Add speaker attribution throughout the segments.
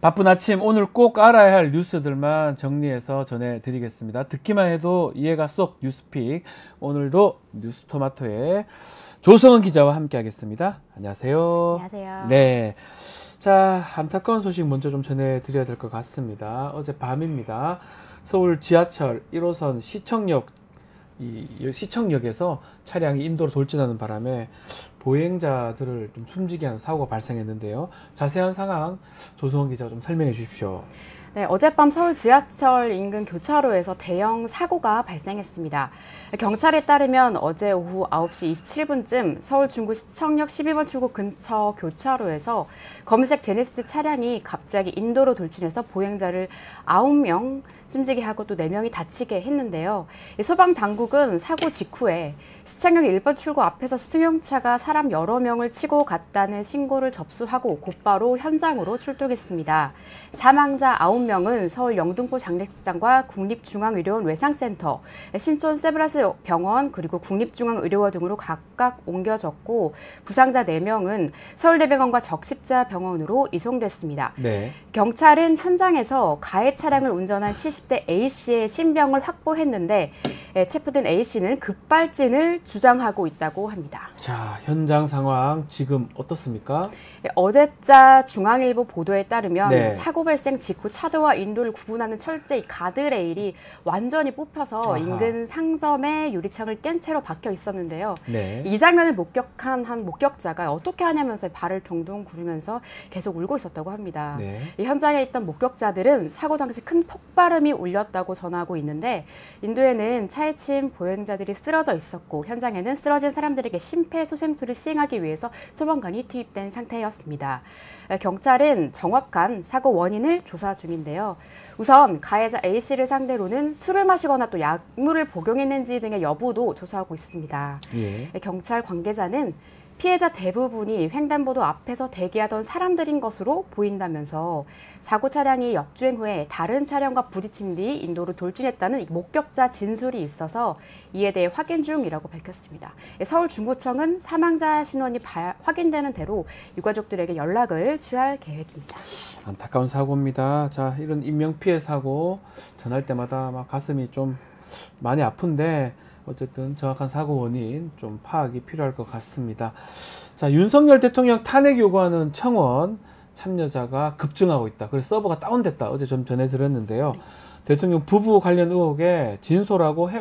Speaker 1: 바쁜 아침 오늘 꼭 알아야 할 뉴스들만 정리해서 전해드리겠습니다. 듣기만 해도 이해가 쏙 뉴스픽. 오늘도 뉴스토마토의 조성은 기자와 함께하겠습니다. 안녕하세요.
Speaker 2: 안녕하세요.
Speaker 1: 네, 자 안타까운 소식 먼저 좀 전해드려야 될 것 같습니다. 어제 밤입니다. 서울 지하철 1호선 시청역에서 차량이 인도로 돌진하는 바람에 보행자들을 좀 숨지게 하는 사고가 발생했는데요. 자세한 상황 조성은 기자가 좀 설명해 주십시오.
Speaker 2: 네, 어젯밤 서울 지하철 인근 교차로에서 대형 사고가 발생했습니다. 경찰에 따르면 어제 오후 9시 27분쯤 서울 중구 시청역 12번 출구 근처 교차로에서 검은색 제네시스 차량이 갑자기 인도로 돌진해서 보행자를 9명 숨지게 하고 또 4명이 다치게 했는데요. 소방 당국은 사고 직후에 시청역 1번 출구 앞에서 승용차가 사람 여러 명을 치고 갔다는 신고를 접수하고 곧바로 현장으로 출동했습니다. 사망자 9명은 서울 영등포 장례식장과 국립중앙의료원 외상센터, 신촌 세브란스 병원 그리고 국립중앙의료원 등으로 각각 옮겨졌고 부상자 4명은 서울대병원과 적십자병원으로 이송됐습니다.
Speaker 1: 네.
Speaker 2: 경찰은 현장에서 가해 차량을 운전한 70대 A씨의 신병을 확보했는데 체포된 A씨는 급발진을 주장하고 있다고 합니다.
Speaker 1: 자, 현장 상황 지금 어떻습니까?
Speaker 2: 어제자 중앙일보 보도에 따르면
Speaker 1: 네.
Speaker 2: 사고 발생 직후 차도와 인도를 구분하는 철제 가드레일이 완전히 뽑혀서
Speaker 1: 아하.
Speaker 2: 인근 상점에 유리창을 깬 채로 박혀 있었는데요.
Speaker 1: 네.
Speaker 2: 이 장면을 목격한 한 목격자가 어떻게 하냐면서 발을 동동 구르면서 계속 울고 있었다고 합니다.
Speaker 1: 네.
Speaker 2: 이 현장에 있던 목격자들은 사고 당시 큰 폭발음이 울렸다고 전하고 있는데 인도에는 차에 친 보행자들이 쓰러져 있었고 현장에는 쓰러진 사람들에게 심폐소생술을 시행하기 위해서 소방관이 투입된 상태였습니다. 경찰은 정확한 사고 원인을 조사 중인데요. 우선 가해자 A씨를 상대로는 술을 마시거나 또 약물을 복용했는지 등의 여부도 조사하고 있습니다.
Speaker 1: 예.
Speaker 2: 경찰 관계자는 피해자 대부분이 횡단보도 앞에서 대기하던 사람들인 것으로 보인다면서 사고 차량이 역주행 후에 다른 차량과 부딪힌 뒤 인도로 돌진했다는 목격자 진술이 있어서 이에 대해 확인 중이라고 밝혔습니다. 서울 중구청은 사망자 신원이 확인되는 대로 유가족들에게 연락을 취할 계획입니다.
Speaker 1: 안타까운 사고입니다. 자, 이런 인명피해 사고 전할 때마다 막 가슴이 좀 많이 아픈데 어쨌든 정확한 사고 원인 좀 파악이 필요할 것 같습니다. 자, 윤석열 대통령 탄핵 요구하는 청원 참여자가 급증하고 있다. 그래서 서버가 다운됐다. 어제 좀 전해드렸는데요. 대통령 부부 관련 의혹에 진솔하고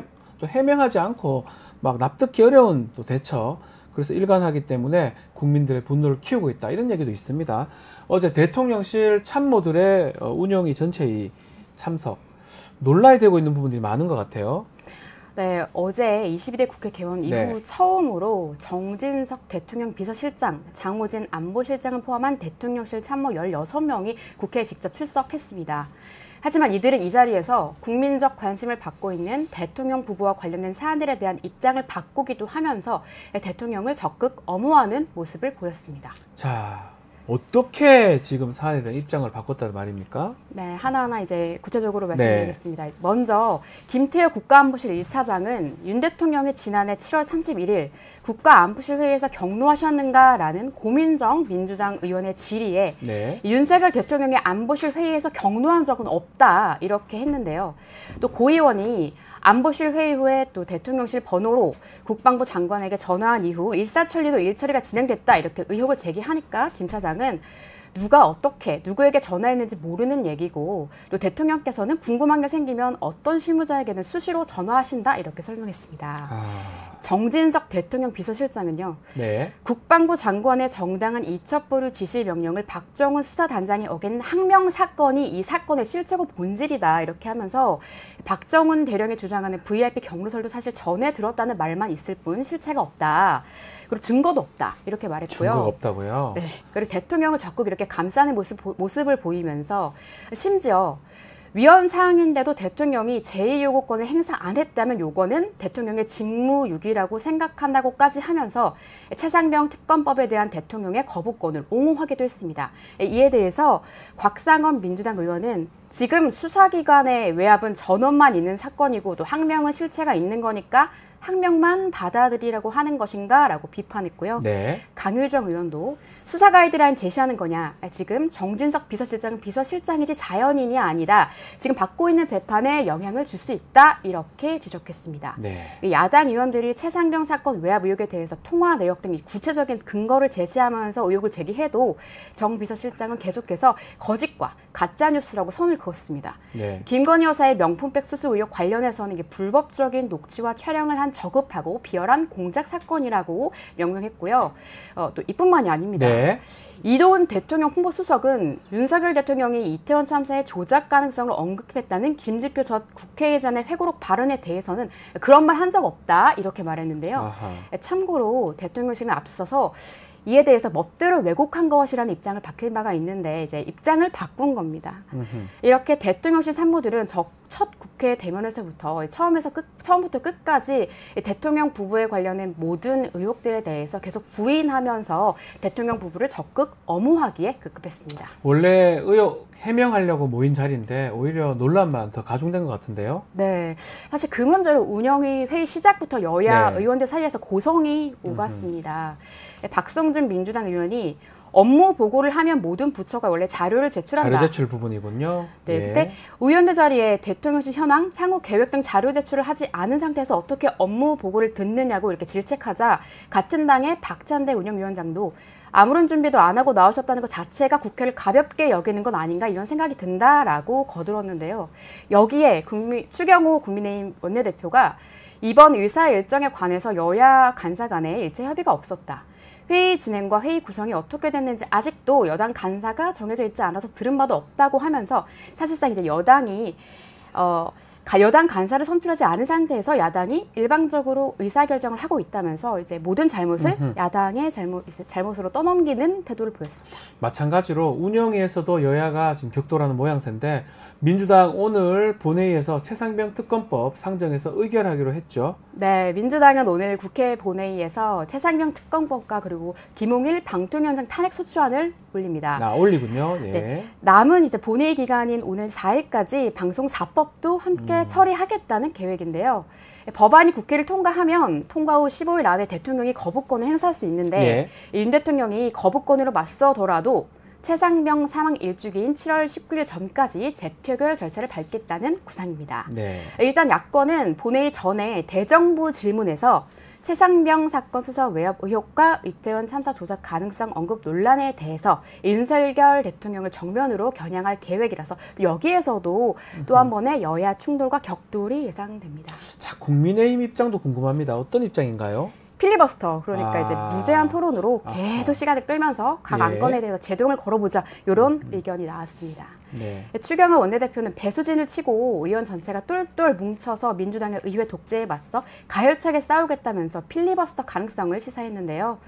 Speaker 1: 또 해명하지 않고 막 납득이 어려운 또 대처. 그래서 일관하기 때문에 국민들의 분노를 키우고 있다. 이런 얘기도 있습니다. 어제 대통령실 참모들의 운영위 전체의 참석. 논란이 되고 있는 부분들이 많은 것 같아요.
Speaker 2: 네, 어제 22대 국회 개원 이후
Speaker 1: 네.
Speaker 2: 처음으로 정진석 대통령 비서실장, 장호진 안보실장을 포함한 대통령실 참모 16명이 국회에 직접 출석했습니다. 하지만 이들은 이 자리에서 국민적 관심을 받고 있는 대통령 부부와 관련된 사안들에 대한 입장을 바꾸기도 하면서 대통령을 적극 엄호하는 모습을 보였습니다.
Speaker 1: 자, 어떻게 지금 사안에 대한 입장을 바꿨다는 말입니까?
Speaker 2: 네, 하나하나 이제 구체적으로 말씀드리겠습니다. 네. 먼저 김태효 국가안보실 1차장은 윤 대통령이 지난해 7월 31일 국가안보실 회의에서 경로하셨는가라는 고민정 민주당 의원의 질의에
Speaker 1: 네.
Speaker 2: 윤석열 대통령의 안보실 회의에서 경로한 적은 없다 이렇게 했는데요. 또 고 의원이 안보실 회의 후에 또 대통령실 번호로 국방부 장관에게 전화한 이후 일사천리로 일처리가 진행됐다 이렇게 의혹을 제기하니까 김 차장은 누가 어떻게 누구에게 전화했는지 모르는 얘기고 또 대통령께서는 궁금한 게 생기면 어떤 실무자에게는 수시로 전화하신다 이렇게 설명했습니다. 정진석 대통령 비서실장은요.
Speaker 1: 네.
Speaker 2: 국방부 장관의 정당한 이첩보를 지시 명령을 박정훈 수사단장이 어긴 항명 사건이 이 사건의 실체고 본질이다 이렇게 하면서 박정훈 대령이 주장하는 VIP 경로설도 사실 전에 들었다는 말만 있을 뿐 실체가 없다. 그리고 증거도 없다 이렇게 말했고요.
Speaker 1: 증거가 없다고요?
Speaker 2: 네. 그리고 대통령을 적극 이렇게 감싸는 모습을 보이면서 심지어 위헌 사항인데도 대통령이 제2요구권을 행사 안 했다면 요거는 대통령의 직무유기라고 생각한다고까지 하면서 최상병 특검법에 대한 대통령의 거부권을 옹호하기도 했습니다. 이에 대해서 곽상원 민주당 의원은 지금 수사기관의 외압은 전원만 있는 사건이고 또 항명은 실체가 있는 거니까 항명만 받아들이라고 하는 것인가 라고 비판했고요.
Speaker 1: 네.
Speaker 2: 강효정 의원도 수사 가이드라인 제시하는 거냐? 지금 정진석 비서실장은 비서실장이지 자연인이 아니다. 지금 받고 있는 재판에 영향을 줄 수 있다. 이렇게 지적했습니다.
Speaker 1: 네.
Speaker 2: 야당 의원들이 최상병 사건 외압 의혹에 대해서 통화 내역 등 구체적인 근거를 제시하면서 의혹을 제기해도 정 비서실장은 계속해서 거짓과 가짜뉴스라고 선을 그었습니다.
Speaker 1: 네.
Speaker 2: 김건희 여사의 명품백 수수 의혹 관련해서는 이게 불법적인 녹취와 촬영을 한 저급하고 비열한 공작 사건이라고 명명했고요. 또 이뿐만이 아닙니다.
Speaker 1: 네.
Speaker 2: 이도훈 대통령 홍보수석은 윤석열 대통령이 이태원 참사의 조작 가능성을 언급했다는 김지표 전 국회의장의 회고록 발언에 대해서는 그런 말 한 적 없다 이렇게 말했는데요.
Speaker 1: 아하.
Speaker 2: 참고로 대통령실은 앞서서 이에 대해서 멋대로 왜곡한 것이라는 입장을 밝힌 바가 있는데 이제 입장을 바꾼 겁니다. 이렇게 대통령실 산모들은 첫 국회 대면에서부터 처음부터 끝까지 대통령 부부에 관련된 모든 의혹들에 대해서 계속 부인하면서 대통령 부부를 적극 엄호하기에 급급했습니다.
Speaker 1: 원래 의혹 해명하려고 모인 자리인데 오히려 논란만 더 가중된 것 같은데요.
Speaker 2: 네, 사실 그 문제로 운영위 회의 시작부터 여야
Speaker 1: 네.
Speaker 2: 의원들 사이에서 고성이 오갔습니다. 박성준 민주당 의원이 업무 보고를 하면 모든 부처가 원래 자료를 제출한다.
Speaker 1: 자료 제출 부분이군요.
Speaker 2: 네,
Speaker 1: 예.
Speaker 2: 그때 의원들 자리에 대통령실 현황, 향후 계획 등 자료 제출을 하지 않은 상태에서 어떻게 업무 보고를 듣느냐고 이렇게 질책하자 같은 당의 박찬대 운영위원장도 아무런 준비도 안 하고 나오셨다는 것 자체가 국회를 가볍게 여기는 건 아닌가 이런 생각이 든다라고 거들었는데요. 여기에 추경호 국민의힘 원내대표가 이번 의사 일정에 관해서 여야 간사 간에 일체 협의가 없었다. 회의 진행과 회의 구성이 어떻게 됐는지 아직도 여당 간사가 정해져 있지 않아서 들은 바도 없다고 하면서 사실상 이제 여당이 여당 간사를 선출하지 않은 상태에서 야당이 일방적으로 의사결정을 하고 있다면서 이제 모든 잘못을 야당의 잘못으로 떠넘기는 태도를 보였습니다.
Speaker 1: 마찬가지로 운영위에서도 여야가 지금 격돌하는 모양새인데 민주당 오늘 본회의에서 최상병 특검법 상정해서 의결하기로 했죠.
Speaker 2: 네, 민주당은 오늘 국회 본회의에서 최상병 특검법과 그리고 김홍일 방통위원장 탄핵 소추안을 올립니다.
Speaker 1: 올리군요. 예.
Speaker 2: 네, 남은 이제 본회의 기간인 오늘 4일까지 방송 4법도 함께 처리하겠다는 계획인데요. 법안이 국회를 통과하면 통과 후 15일 안에 대통령이 거부권을 행사할 수 있는데 윤 대통령이 거부권으로 맞서더라도 최상병 사망 일주기인 7월 19일 전까지 재표결 절차를 밟겠다는 구상입니다.
Speaker 1: 네.
Speaker 2: 일단 야권은 본회의 전에 대정부 질문에서 최상병 사건 수사 외압 의혹과 이태원 참사 조작 가능성 언급 논란에 대해서 윤석열 대통령을 정면으로 겨냥할 계획이라서 여기에서도 또 한 번의 여야 충돌과 격돌이 예상됩니다.
Speaker 1: 자, 국민의힘 입장도 궁금합니다. 어떤 입장인가요?
Speaker 2: 필리버스터, 그러니까 이제 무제한 토론으로 계속 시간을 끌면서 각 안건에 대해서 제동을 걸어보자 이런 의견이 나왔습니다.
Speaker 1: 네.
Speaker 2: 추경호 원내대표는 배수진을 치고 의원 전체가 똘똘 뭉쳐서 민주당의 의회 독재에 맞서 가열차게 싸우겠다면서 필리버스터 가능성을 시사했는데요.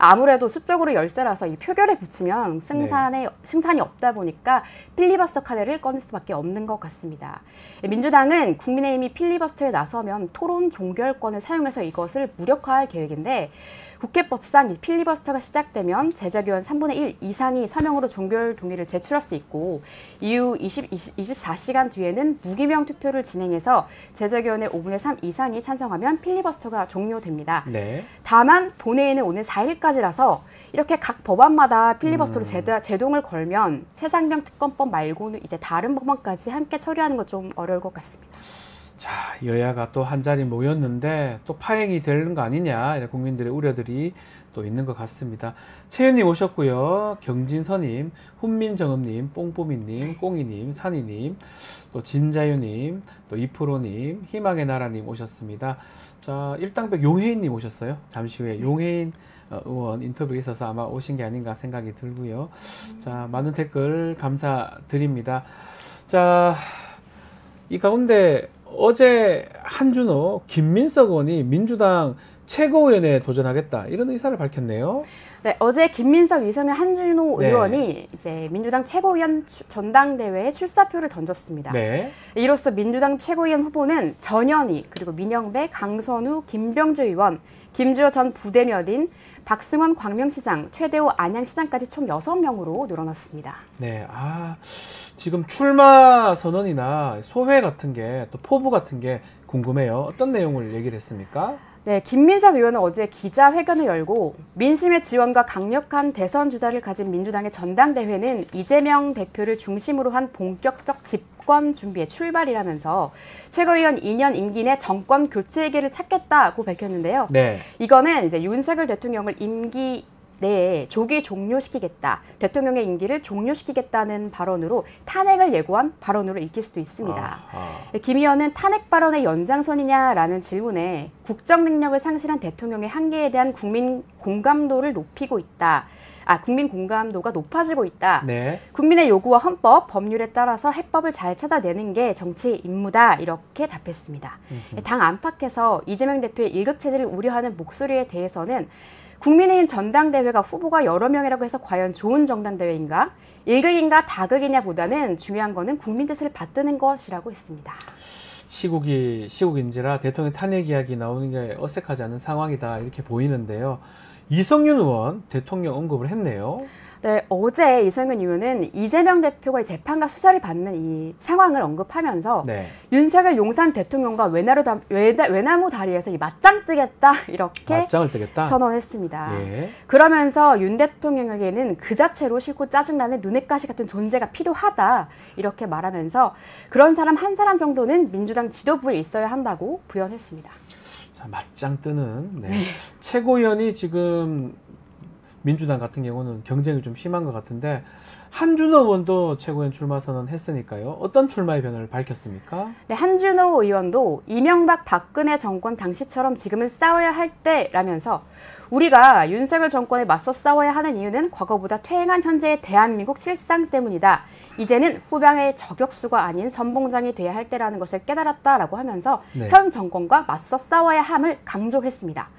Speaker 2: 아무래도 수적으로 열세라서 이 표결에 붙이면 승산이 없다 보니까 필리버스터 카드를 꺼낼 수밖에 없는 것 같습니다. 민주당은 국민의힘이 필리버스터에 나서면 토론 종결권을 사용해서 이것을 무력화할 계획인데 국회법상 필리버스터가 시작되면 제적의원 3분의 1 이상이 서명으로 종결 동의를 제출할 수 있고 이후 24시간 뒤에는 무기명 투표를 진행해서 제적의원의 5분의 3 이상이 찬성하면 필리버스터가 종료됩니다.
Speaker 1: 네.
Speaker 2: 다만 본회의는 오늘 4일까지라서 이렇게 각 법안마다 필리버스터로 제동을 걸면 최상병 특검법 말고는 이제 다른 법안까지 함께 처리하는 건 좀 어려울 것 같습니다.
Speaker 1: 자, 여야가 또 한 자리 모였는데 또 파행이 되는 거 아니냐 이런 국민들의 우려들이 또 있는 것 같습니다. 최윤님 오셨고요. 경진서님, 훈민정음님, 뽕뽀미님, 꽁이님, 산이님, 또 진자유님, 또 이프로님, 희망의 나라님 오셨습니다. 자, 일당백 용혜인님 오셨어요. 잠시 후에 용혜인 의원 인터뷰가 있어서 아마 오신 게 아닌가 생각이 들고요. 자, 많은 댓글 감사드립니다. 자, 이 가운데 어제 한준호, 김민석 의원이 민주당 최고위원회에 도전하겠다 이런 의사를 밝혔네요.
Speaker 2: 네, 어제 김민석, 유성현, 한준호 의원이 이제 민주당 최고위원 전당대회에 출사표를 던졌습니다.
Speaker 1: 네.
Speaker 2: 이로써 민주당 최고위원 후보는 전현희, 그리고 민영배, 강선우, 김병주 의원, 김주호 전 부대변인, 박승원 광명시장, 최대호 안양시장까지 총 6명으로 늘어났습니다.
Speaker 1: 네, 지금 출마 선언이나 소회 같은 게 또 포부 같은 게 궁금해요. 어떤 내용을 얘기를 했습니까?
Speaker 2: 네, 김민석 의원은 어제 기자회견을 열고 민심의 지원과 강력한 대선 주자를 가진 민주당의 전당대회는 이재명 대표를 중심으로 한 본격적 집권 준비의 출발이라면서 최고위원 2년 임기 내 정권 교체의 길을 찾겠다고 밝혔는데요.
Speaker 1: 네.
Speaker 2: 이거는 이제 윤석열 대통령을 임기 내에 조기 종료시키겠다, 대통령의 임기를 종료시키겠다는 발언으로 탄핵을 예고한 발언으로 읽힐 수도 있습니다. 김 의원은 탄핵 발언의 연장선이냐라는 질문에 국정 능력을 상실한 대통령의 한계에 대한 국민 공감도를 높이고 있다. 국민 공감도가 높아지고 있다.
Speaker 1: 네.
Speaker 2: 국민의 요구와 헌법, 법률에 따라서 해법을 잘 찾아내는 게 정치의 임무다. 이렇게 답했습니다. 당 안팎에서 이재명 대표의 일극체제를 우려하는 목소리에 대해서는 국민의힘 전당대회가 후보가 여러 명이라고 해서 과연 좋은 전당대회인가? 일극인가 다극이냐 보다는 중요한 거는 국민 뜻을 받드는 것이라고 했습니다.
Speaker 1: 시국인지라 대통령 탄핵 이야기 나오는 게 어색하지 않은 상황이다 이렇게 보이는데요. 이성윤 의원 대통령 언급을 했네요.
Speaker 2: 네, 어제 이성윤 의원은 이재명 대표가 재판과 수사를 받는 이 상황을 언급하면서
Speaker 1: 네.
Speaker 2: 윤석열 용산 대통령과 외나무 다리에서 이 맞짱 뜨겠다 이렇게
Speaker 1: 맞짱을 뜨겠다?
Speaker 2: 선언했습니다.
Speaker 1: 예.
Speaker 2: 그러면서 윤 대통령에게는 그 자체로 싫고 짜증나는 눈엣가시 같은 존재가 필요하다 이렇게 말하면서 그런 사람 한 사람 정도는 민주당 지도부에 있어야 한다고 부연했습니다.
Speaker 1: 자, 맞짱 뜨는 최고위원이 지금 민주당 같은 경우는 경쟁이 좀 심한 것 같은데 한준호 의원도 최고위원 출마 선언했으니까요. 어떤 출마의 변화를 밝혔습니까? 네,
Speaker 2: 한준호 의원도 이명박 박근혜 정권 당시처럼 지금은 싸워야 할 때라면서 우리가 윤석열 정권에 맞서 싸워야 하는 이유는 과거보다 퇴행한 현재의 대한민국 실상 때문이다. 이제는 후방의 저격수가 아닌 선봉장이 돼야 할 때라는 것을 깨달았다라고 하면서 현 정권과 맞서 싸워야 함을 강조했습니다.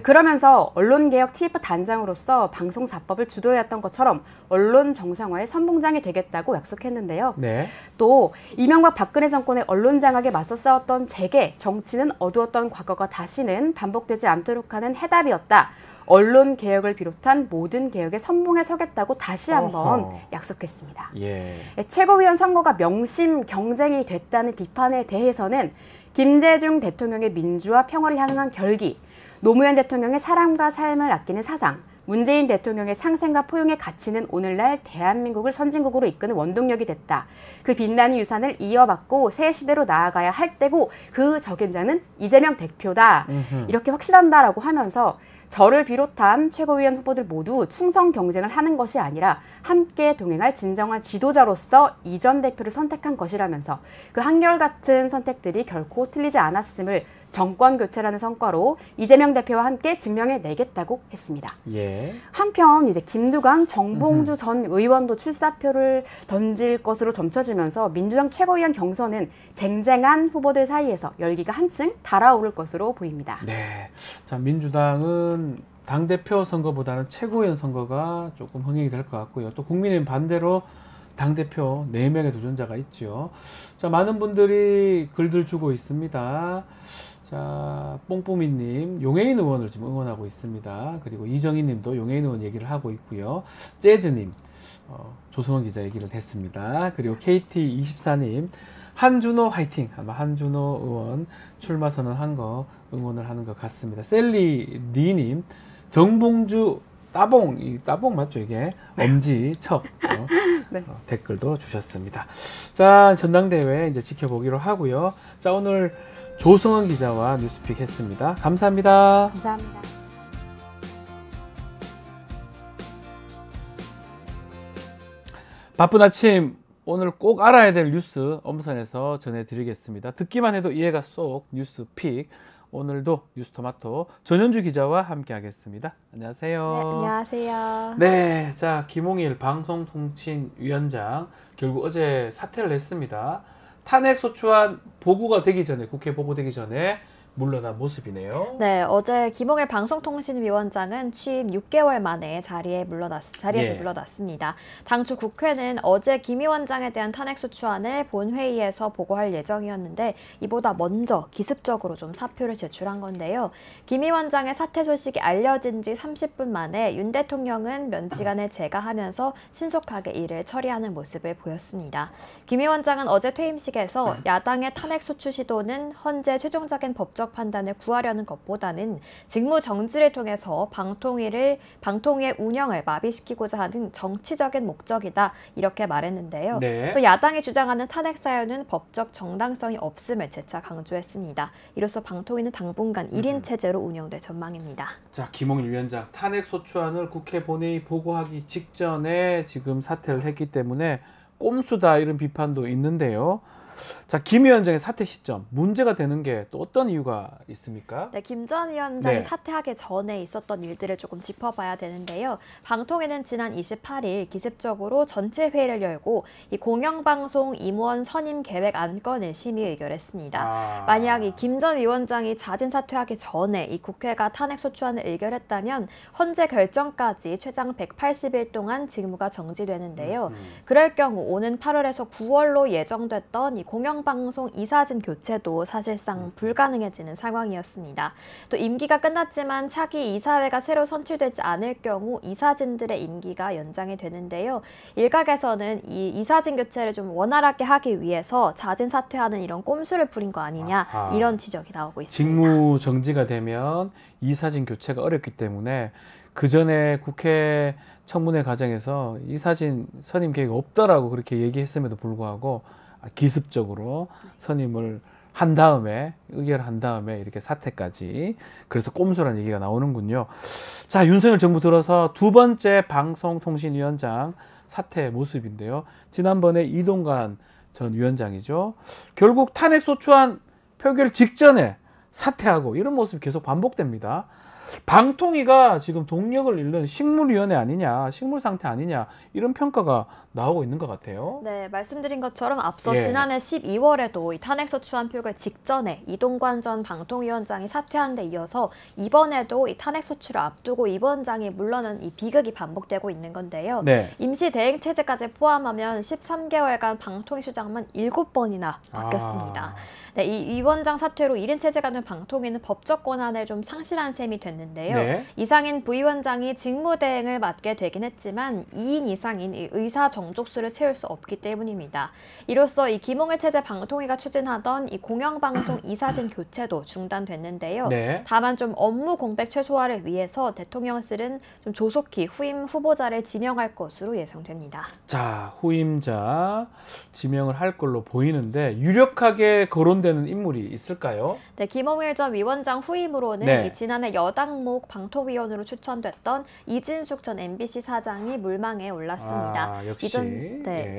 Speaker 2: 그러면서 언론개혁 TF 단장으로서 방송사법을 주도해왔던 것처럼 언론 정상화의 선봉장이 되겠다고 약속했는데요. 네. 또 이명박 박근혜 정권의 언론 장악에 맞서 싸웠던 재계, 정치는 어두웠던 과거가 다시는 반복되지 않도록 하는 해답이었다. 언론 개혁을 비롯한 모든 개혁에 선봉에 서겠다고 다시 한번 약속했습니다. 예. 최고위원 선거가 명심 경쟁이 됐다는 비판에 대해서는 김대중 대통령의 민주화 평화를 향한 결기, 노무현 대통령의 사람과 삶을 아끼는 사상, 문재인 대통령의 상생과 포용에 갇히는 오늘날 대한민국을 선진국으로 이끄는 원동력이 됐다. 그 빛나는 유산을 이어받고 새 시대로 나아가야 할 때고 그 적임자는 이재명 대표다. 이렇게 확신한다라고 하면서 저를 비롯한 최고위원 후보들 모두 충성 경쟁을 하는 것이 아니라 함께 동행할 진정한 지도자로서 이 전 대표를 선택한 것이라면서 그 한결같은 선택들이 결코 틀리지 않았음을 정권 교체라는 성과로 이재명 대표와 함께 증명해내겠다고 했습니다. 예. 한편 이제 김두관, 정봉주 전 의원도 출사표를 던질 것으로 점쳐지면서 민주당 최고위원 경선은 쟁쟁한 후보들 사이에서 열기가 한층 달아오를 것으로 보입니다.
Speaker 1: 네, 자 민주당은 당대표 선거보다는 최고위원 선거가 조금 흥행이 될 것 같고요. 또 국민의힘 반대로 당대표 4명의 도전자가 있죠. 자, 많은 분들이 글들 주고 있습니다. 자, 뽕뽕이님, 용해인 의원을 지금 응원하고 있습니다. 그리고 이정희님도 용해인 의원 얘기를 하고 있고요. 재즈님, 조성원 기자 얘기를 했습니다. 그리고 KT24님, 한준호 화이팅! 아마 한준호 의원 출마 선언한 거 응원을 하는 것 같습니다. 셀리 리님, 정봉주 따봉, 이 따봉 맞죠 이게? 엄지척 네. 댓글도 주셨습니다. 자, 전당대회 이제 지켜보기로 하고요. 자, 오늘 조성원 기자와 뉴스픽 했습니다. 감사합니다.
Speaker 2: 감사합니다.
Speaker 1: 바쁜 아침 오늘 꼭 알아야 될 뉴스 엄선해서 전해드리겠습니다. 듣기만 해도 이해가 쏙 뉴스픽. 오늘도 뉴스토마토 전현주 기자와 함께 하겠습니다. 안녕하세요.
Speaker 3: 네, 안녕하세요.
Speaker 1: 네, 자 김홍일 방송통신위원장 결국 어제 사퇴를 했습니다. 탄핵소추안 보고가 되기 전에 국회 보고되기 전에 물러난 모습이네요.
Speaker 3: 네, 어제 김홍일 방송통신위원장은 취임 6개월 만에 자리에서 물러났습니다. 당초 국회는 어제 김 위원장에 대한 탄핵소추안을 본회의에서 보고할 예정이었는데 이보다 먼저 기습적으로 좀 사표를 제출한 건데요. 김 위원장의 사퇴 소식이 알려진 지 30분 만에 윤 대통령은 면치간을 제거하면서 신속하게 이를 처리하는 모습을 보였습니다. 김 위원장은 어제 퇴임식에서 야당의 탄핵소추 시도는 헌재 최종적인 법적 법적 판단을 구하려는 것보다는 직무 정지를 통해서 방통위의 운영을 마비시키고자 하는 정치적인 목적이다 이렇게 말했는데요.
Speaker 1: 네.
Speaker 3: 또 야당이 주장하는 탄핵 사유는 법적 정당성이 없음을 재차 강조했습니다. 이로써 방통위는 당분간 1인 체제로 운영될 전망입니다.
Speaker 1: 자, 김홍일 위원장 탄핵 소추안을 국회 본회의 보고하기 직전에 지금 사퇴를 했기 때문에 꼼수다 이런 비판도 있는데요. 자, 김 위원장의 사퇴 시점 문제가 되는 게 또 어떤 이유가 있습니까?
Speaker 3: 네, 김 전 위원장이
Speaker 1: 네.
Speaker 3: 사퇴하기 전에 있었던 일들을 조금 짚어봐야 되는데요. 방통위는 지난 28일 기습적으로 전체 회의를 열고 이 공영방송 임원 선임 계획 안건을 심의 의결했습니다. 만약 이 김 전 위원장이 자진 사퇴하기 전에 이 국회가 탄핵 소추안을 의결했다면 헌재 결정까지 최장 180일 동안 직무가 정지되는데요. 그럴 경우 오는 8월에서 9월로 예정됐던 이 공영방송 이사진 교체도 사실상 불가능해지는 상황이었습니다. 또 임기가 끝났지만 차기 이사회가 새로 선출되지 않을 경우 이사진들의 임기가 연장이 되는데요. 일각에서는 이 이사진 교체를 좀 원활하게 하기 위해서 자진 사퇴하는 이런 꼼수를 부린 거 아니냐 이런 지적이 나오고 있습니다.
Speaker 1: 직무 정지가 되면 이사진 교체가 어렵기 때문에 그 전에 국회 청문회 과정에서 이사진 선임 계획이 없다라고 그렇게 얘기했음에도 불구하고 기습적으로 선임을 한 다음에 의결한 다음에 이렇게 사퇴까지 그래서 꼼수라는 얘기가 나오는군요. 자, 윤석열 정부 들어서 두 번째 방송통신위원장 사퇴 모습인데요. 지난번에 이동관 전 위원장이죠. 결국 탄핵소추안 표결 직전에 사퇴하고 이런 모습이 계속 반복됩니다. 방통위가 지금 동력을 잃는 식물위원회 아니냐, 식물 상태 아니냐 이런 평가가 나오고 있는 것 같아요.
Speaker 3: 네, 말씀드린 것처럼 앞서
Speaker 1: 예.
Speaker 3: 지난해 12월에도 이 탄핵소추안 표결 직전에 이동관 전 방통위원장이 사퇴한 데 이어서 이번에도 이 탄핵소추를 앞두고 이 위원장이 물러난 이 비극이 반복되고 있는 건데요.
Speaker 1: 네.
Speaker 3: 임시 대행 체제까지 포함하면 13개월간 방통위 수장만 7번이나 바뀌었습니다. 네, 이 위원장 사퇴로 1인 체제가 된 방통위는 법적 권한을 좀 상실한 셈이 됐는데요.
Speaker 1: 네.
Speaker 3: 이상인 부위원장이 직무대행을 맡게 되긴 했지만 2인 이상인 이 의사 정족수를 채울 수 없기 때문입니다. 이로써 이 김홍일 체제 방통위가 추진하던 이 공영방송 이사진 교체도 중단됐는데요.
Speaker 1: 네.
Speaker 3: 다만 좀 업무 공백 최소화를 위해서 대통령실은 좀 조속히 후임 후보자를 지명할 것으로 예상됩니다.
Speaker 1: 자, 후임자 지명을 할 걸로 보이는데 유력하게 거론되는 인물이 있을까요?
Speaker 3: 네, 김홍일 전 위원장 후임으로는
Speaker 1: 네.
Speaker 3: 이 지난해 여당목 방통위원으로 추천됐던 이진숙 전 MBC 사장이 물망에 올랐습니다.
Speaker 1: 역시.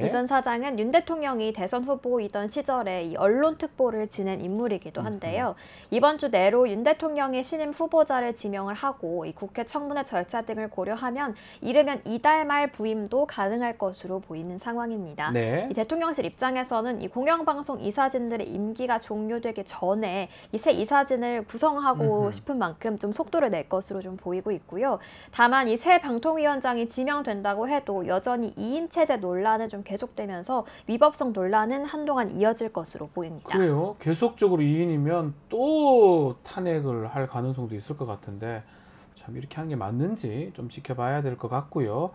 Speaker 3: 이전 사장은 윤 대통령이 대선 후보이던 시절에 이 언론 특보를 지낸 인물이기도 한데요. 이번 주 내로 윤 대통령이 신임 후보자를 지명을 하고 이 국회 청문회 절차 등을 고려하면 이르면 이달 말 부임도 가능할 것으로 보이는 상황입니다.
Speaker 1: 네.
Speaker 3: 이 대통령실 입장에서는 이 공영방송 이사진들의 임기가 종료되기 전에 이 새 이사진을 구성하고 싶은 만큼 좀 속도를 낼 것으로 좀 보이고 있고요. 다만 이 새 방통위원장이 지명된다고 해도 여전히 2인 체제 논란은 좀 계속되면서 위법성 논란은 한동안 이어질 것으로 보입니다.
Speaker 1: 그래요. 계속적으로 2인이면 또 탄핵을 할 가능성도 있을 것 같은데 참 이렇게 한 게 맞는지 좀 지켜봐야 될 것 같고요.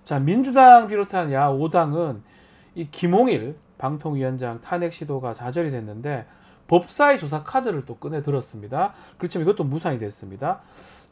Speaker 1: 자, 민주당 비롯한 야 5당은 이 김홍일 방통위원장 탄핵 시도가 좌절이 됐는데 법사위 조사 카드를 또 꺼내 들었습니다. 그렇지만 이것도 무산이 됐습니다.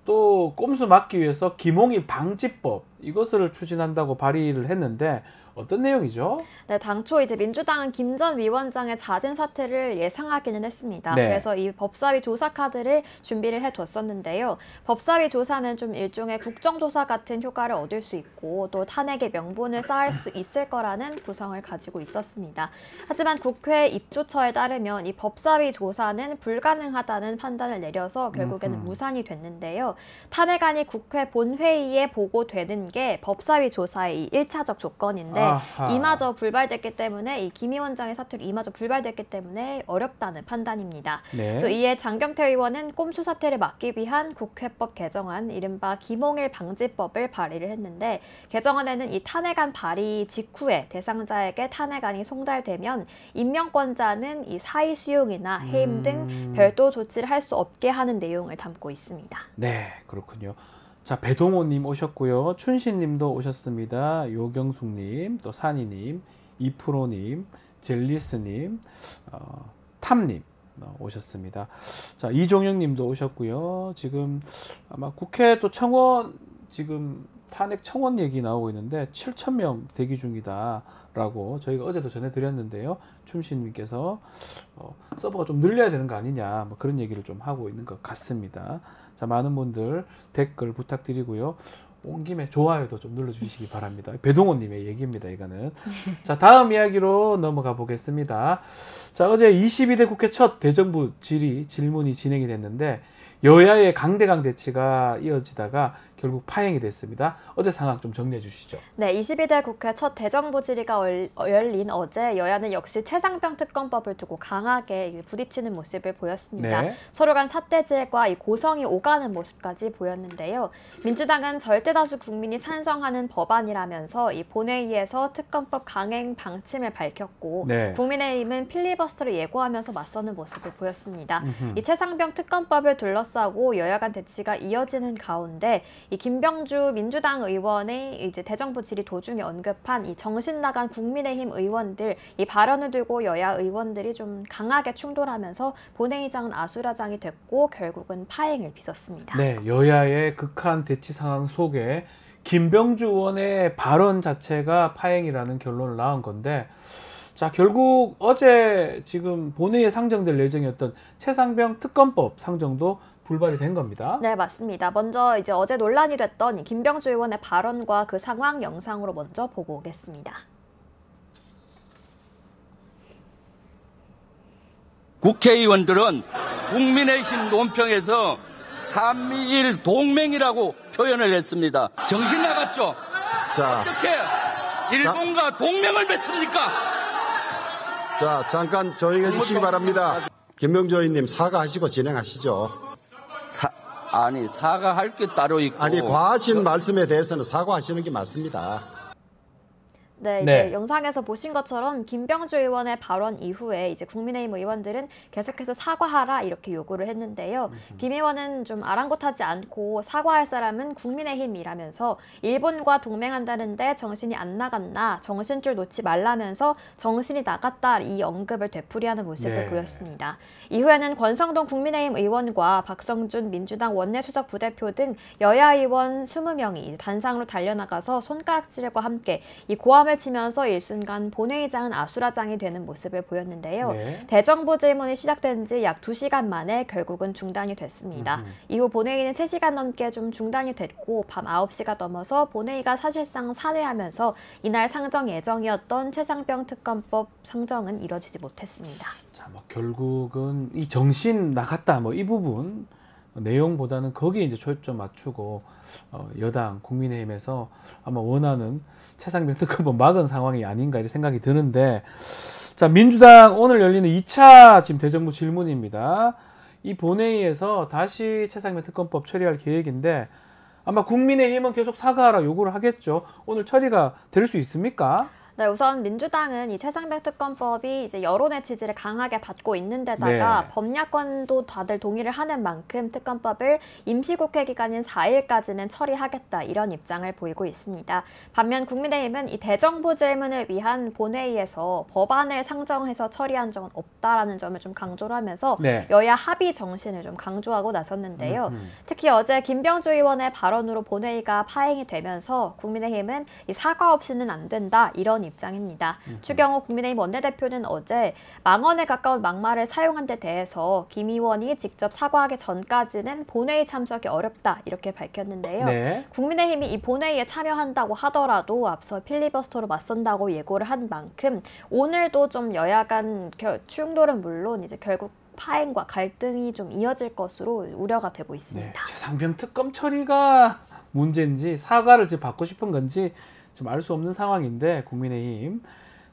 Speaker 1: 또 꼼수 막기 위해서 김홍일 방지법 이것을 추진한다고 발의를 했는데 어떤 내용이죠?
Speaker 3: 네, 당초 이제 민주당은 김 전 위원장의 자진 사퇴를 예상하기는 했습니다.
Speaker 1: 네.
Speaker 3: 그래서 이 법사위 조사 카드를 준비를 해뒀었는데요. 법사위 조사는 좀 일종의 국정조사 같은 효과를 얻을 수 있고 또 탄핵의 명분을 쌓을 수 있을 거라는 구성을 가지고 있었습니다. 하지만 국회 입조처에 따르면 이 법사위 조사는 불가능하다는 판단을 내려서 결국에는 무산이 됐는데요. 탄핵안이 국회 본회의에 보고되는 게 법사위 조사의 이 1차적 조건인데 이마저 불발됐기 때문에 이 김 위원장의 사퇴로 이마저 불발됐기 때문에 어렵다는 판단입니다.
Speaker 1: 네.
Speaker 3: 또 이에 장경태 의원은 꼼수 사퇴를 막기 위한 국회법 개정안 이른바 김홍일 방지법을 발의를 했는데 개정안에는 이 탄핵안 발의 직후에 대상자에게 탄핵안이 송달되면 임명권자는 이 사의 수용이나 해임 등 별도 조치를 할 수 없게 하는 내용을 담고 있습니다.
Speaker 1: 네, 그렇군요. 자, 배동호님 오셨고요. 춘신님도 오셨습니다. 요경숙님, 또 산이님, 이프로님, 젤리스님, 탐님 오셨습니다. 자, 이종영 님도 오셨고요. 지금 아마 국회 또 청원 지금 탄핵 청원 얘기 나오고 있는데 7,000명 대기 중이다라고 저희가 어제도 전해드렸는데요. 춤신님께서 서버가 좀 늘려야 되는 거 아니냐 뭐 그런 얘기를 좀 하고 있는 것 같습니다. 자, 많은 분들 댓글 부탁드리고요. 온 김에 좋아요도 좀 눌러주시기 바랍니다. 배동호님의 얘기입니다, 이거는. 자, 다음 이야기로 넘어가 보겠습니다. 자, 어제 22대 국회 첫 대정부 질문이 진행이 됐는데 여야의 강대강 대치가 이어지다가 결국 파행이 됐습니다. 어제 상황 좀 정리해 주시죠.
Speaker 3: 네, 22대 국회 첫 대정부 질의가 열린 어제 여야는 역시 최상병 특검법을 두고 강하게 부딪히는 모습을 보였습니다.
Speaker 1: 네.
Speaker 3: 서로 간 삿대질과 이 고성이 오가는 모습까지 보였는데요. 민주당은 절대다수 국민이 찬성하는 법안이라면서 이 본회의에서 특검법 강행 방침을 밝혔고
Speaker 1: 네.
Speaker 3: 국민의힘은 필리버스터를 예고하면서 맞서는 모습을 보였습니다. 이 최상병 특검법을 둘러싸고 여야 간 대치가 이어지는 가운데 이 김병주 민주당 의원의 이제 대정부 질의 도중에 언급한 이 정신 나간 국민의힘 의원들 이 발언을 두고 여야 의원들이 좀 강하게 충돌하면서 본회의장은 아수라장이 됐고 결국은 파행을 빚었습니다.
Speaker 1: 네, 여야의 극한 대치 상황 속에 김병주 의원의 발언 자체가 파행이라는 결론을 낳은 건데, 자, 결국 어제 지금 본회의에 상정될 예정이었던 최상병 특검법 상정도 불발이 된 겁니다.
Speaker 3: 네, 맞습니다. 먼저 이제 어제 논란이 됐던 이 김병주 의원의 발언과 그 상황 영상으로 먼저 보고 오겠습니다.
Speaker 4: 국회의원들은 국민의힘 논평에서 한미일 동맹이라고 표현을 했습니다. 정신 나갔죠?
Speaker 5: 자,
Speaker 4: 어떻게 일본과 동맹을 맺습니까?
Speaker 5: 자, 잠깐 조용해 주시기 바랍니다. 김병주 의원님 사과하시고 진행하시죠.
Speaker 4: 아니, 사과할 게 따로 있고.
Speaker 5: 아니, 과하신 말씀에 대해서는 사과하시는 게 맞습니다.
Speaker 3: 네, 이제 영상에서 보신 것처럼 김병주 의원의 발언 이후에 이제 국민의힘 의원들은 계속해서 사과하라 이렇게 요구를 했는데요. 김 의원은 좀 아랑곳하지 않고 사과할 사람은 국민의힘이라면서 일본과 동맹한다는데 정신이 안 나갔나, 정신줄 놓지 말라면서 정신이 나갔다 이 언급을 되풀이하는 모습을 보였습니다. 이후에는 권성동 국민의힘 의원과 박성준 민주당 원내수석 부대표 등 여야 의원 20명이 단상으로 달려나가서 손가락질과 함께 이 고함을 치면서 일순간 본회의장은 아수라장이 되는 모습을 보였는데요. 대정부 질문이 시작된 지 약 2시간 만에 결국은 중단이 됐습니다. 이후 본회의는 3시간 넘게 좀 중단이 됐고 밤 9시가 넘어서 본회의가 사실상 산회하면서 이날 상정 예정이었던 최상병 특검법 상정은 이뤄지지 못했습니다.
Speaker 1: 자, 뭐 결국은 이 정신 나갔다 뭐 이 부분 내용보다는 거기에 이제 초점 맞추고 여당 국민의힘에서 아마 원하는 최상병 특검법 막은 상황이 아닌가 이런 생각이 드는데, 자, 민주당 오늘 열리는 2차 지금 대정부 질문입니다. 이 본회의에서 다시 최상병 특검법 처리할 계획인데 아마 국민의힘은 계속 사과하라 요구를 하겠죠. 오늘 처리가 될 수 있습니까?
Speaker 3: 네, 우선 민주당은 이 최상병 특검법이 이제 여론의 지지를 강하게 받고 있는 데다가 법야권도 다들 동의를 하는 만큼 특검법을 임시국회 기간인 4일까지는 처리하겠다 이런 입장을 보이고 있습니다. 반면 국민의힘은 이 대정부 질문을 위한 본회의에서 법안을 상정해서 처리한 적은 없다라는 점을 좀 강조를 하면서 여야 합의 정신을 좀 강조하고 나섰는데요. 특히 어제 김병주 의원의 발언으로 본회의가 파행이 되면서 국민의힘은 이 사과 없이는 안 된다 이런 입장입니다. 추경호 국민의힘 원내대표는 어제 망언에 가까운 막말을 사용한 데 대해서 김 의원이 직접 사과하기 전까지는 본회의 참석이 어렵다 이렇게 밝혔는데요. 국민의힘이 이 본회의에 참여한다고 하더라도 앞서 필리버스터로 맞선다고 예고를 한 만큼 오늘도 좀 여야 간 충돌은 물론 이제 결국 파행과 갈등이 좀 이어질 것으로 우려가 되고 있습니다.
Speaker 1: 최상병 특검 처리가 문제인지 사과를 지금 받고 싶은 건지 좀 알 수 없는 상황인데, 국민의힘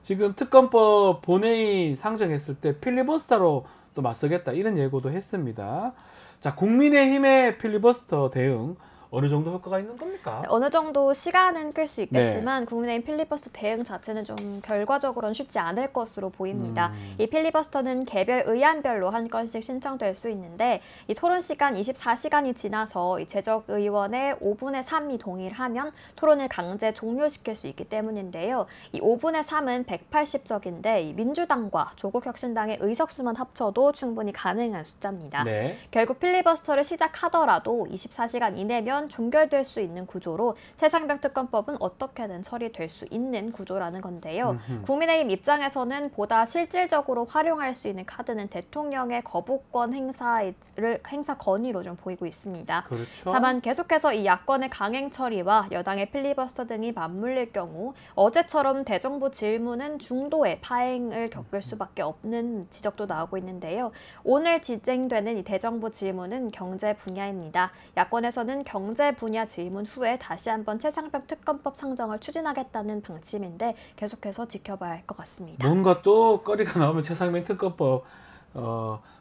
Speaker 1: 지금 특검법 본회의 상정했을 때 필리버스터로 또 맞서겠다 이런 예고도 했습니다. 자, 국민의힘의 필리버스터 대응 어느 정도 효과가 있는 겁니까?
Speaker 3: 어느 정도 시간은 끌 수 있겠지만 국민의힘 필리버스터 대응 자체는 좀 결과적으로는 쉽지 않을 것으로 보입니다. 이 필리버스터는 개별 의안별로 한 건씩 신청될 수 있는데 이 토론 시간 24시간이 지나서 이 재적 의원의 5분의 3이 동의를 하면 토론을 강제 종료시킬 수 있기 때문인데요. 이 5분의 3은 180석인데 이 민주당과 조국혁신당의 의석수만 합쳐도 충분히 가능한 숫자입니다.
Speaker 1: 네.
Speaker 3: 결국 필리버스터를 시작하더라도 24시간 이내면 종결될 수 있는 구조로 최상병 특검법은 어떻게든 처리될 수 있는 구조라는 건데요. 국민의힘 입장에서는 보다 실질적으로 활용할 수 있는 카드는 대통령의 거부권 행사 건의로 좀 보이고 있습니다.
Speaker 1: 그렇죠.
Speaker 3: 다만 계속해서 이 야권의 강행 처리와 여당의 필리버스터 등이 맞물릴 경우 어제처럼 대정부 질문은 중도의 파행을 겪을 수밖에 없는 지적도 나오고 있는데요. 오늘 진행되는 이 대정부 질문은 경제 분야입니다. 야권에서는 경제 분야 질문 후에 다시 한번 최상병 특검법 상정을 추진하겠다는 방침인데 계속해서 지켜봐야 할 것 같습니다.
Speaker 1: 뭔가 또 거리가 나오면 최상병 특검법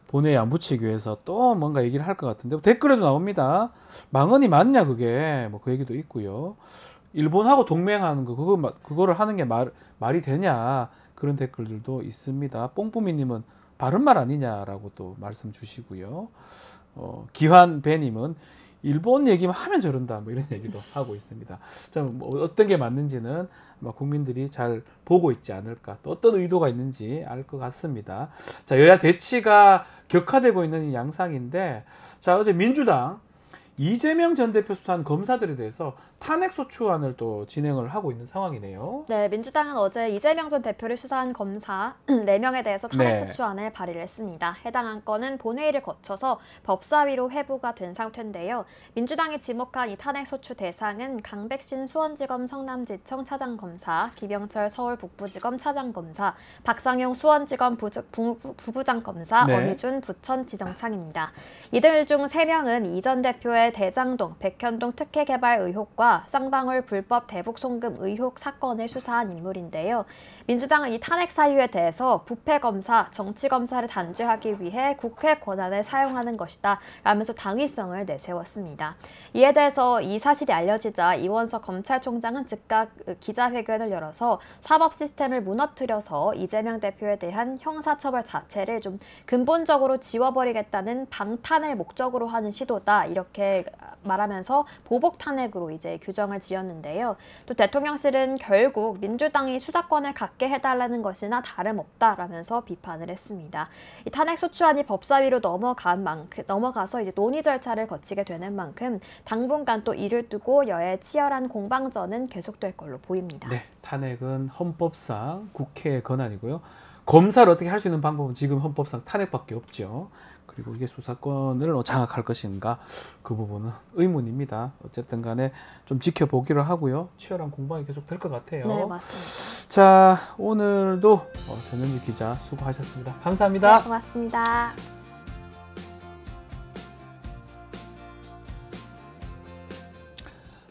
Speaker 1: 본회의 안 붙이기 위해서 또 뭔가 얘기를 할 것 같은데 댓글에도 나옵니다. 망언이 맞냐 그게 뭐 그 얘기도 있고요. 일본하고 동맹하는 거 그거를 하는 게 말이 되냐 그런 댓글들도 있습니다. 뽕뿌미님은 바른말 아니냐라고 또 말씀 주시고요. 기환배님은 일본 얘기만 하면 저런다 뭐 이런 얘기도 하고 있습니다. 뭐 어떤 게 맞는지는 아마 국민들이 잘 보고 있지 않을까, 또 어떤 의도가 있는지 알 것 같습니다. 자, 여야 대치가 격화되고 있는 이 양상인데, 자, 어제 민주당 이재명 전 대표 수사한 검사들에 대해서 탄핵소추안을 또 진행을 하고 있는 상황이네요.
Speaker 3: 네, 민주당은 어제 이재명 전 대표를 수사한 검사 4명에 대해서 탄핵소추안을 발의를 했습니다. 해당 안건은 본회의를 거쳐서 법사위로 회부가 된 상태인데요. 민주당이 지목한 이 탄핵소추 대상은 강백신 수원지검 성남지청 차장검사, 김영철 서울북부지검 차장검사, 박상용 수원지검 부부장검사,
Speaker 1: 네.
Speaker 3: 엄희준 부천지정창입니다. 이들 중 3명은 이 전 대표의 대장동, 백현동 특혜개발 의혹과 쌍방울 불법 대북 송금 의혹 사건을 수사한 인물인데요. 민주당은 이 탄핵 사유에 대해서 부패검사, 정치검사를 단죄하기 위해 국회 권한을 사용하는 것이다 라면서 당위성을 내세웠습니다. 이에 대해서 이 사실이 알려지자 이원석 검찰총장은 즉각 기자회견을 열어서 사법 시스템을 무너뜨려서 이재명 대표에 대한 형사처벌 자체를 좀 근본적으로 지워버리겠다는 방탄을 목적으로 하는 시도다 이렇게 말하면서 보복 탄핵으로 이제 규정을 지었는데요. 또 대통령실은 결국 민주당이 수사권을 갖게 해달라는 것이나 다름없다라면서 비판을 했습니다. 이 탄핵소추안이 법사위로 넘어가서 이제 논의 절차를 거치게 되는 만큼 당분간 또 이를 두고 여야의 치열한 공방전은 계속될 걸로 보입니다.
Speaker 1: 네, 탄핵은 헌법상 국회의 권한이고요. 검사를 어떻게 할 수 있는 방법은 지금 헌법상 탄핵밖에 없죠. 그리고 이게 수사권을 장악할 것인가 그 부분은 의문입니다. 어쨌든 간에 좀 지켜보기로 하고요. 치열한 공방이 계속 될 것 같아요.
Speaker 3: 네, 맞습니다.
Speaker 1: 자, 오늘도 전현주 기자 수고하셨습니다. 감사합니다.
Speaker 3: 네, 고맙습니다.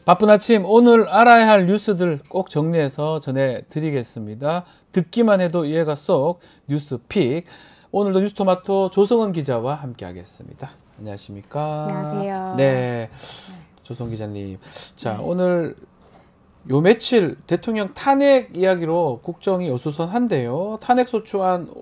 Speaker 1: 바쁜 아침 오늘 알아야 할 뉴스들 꼭 정리해서 전해드리겠습니다. 듣기만 해도 이해가 쏙 뉴스픽. 오늘도 뉴스토마토 조성은 기자와 함께하겠습니다. 안녕하십니까?
Speaker 2: 안녕하세요.
Speaker 1: 네, 조성 기자님. 자, 오늘 요 며칠 대통령 탄핵 이야기로 국정이 어수선한데요. 탄핵소추안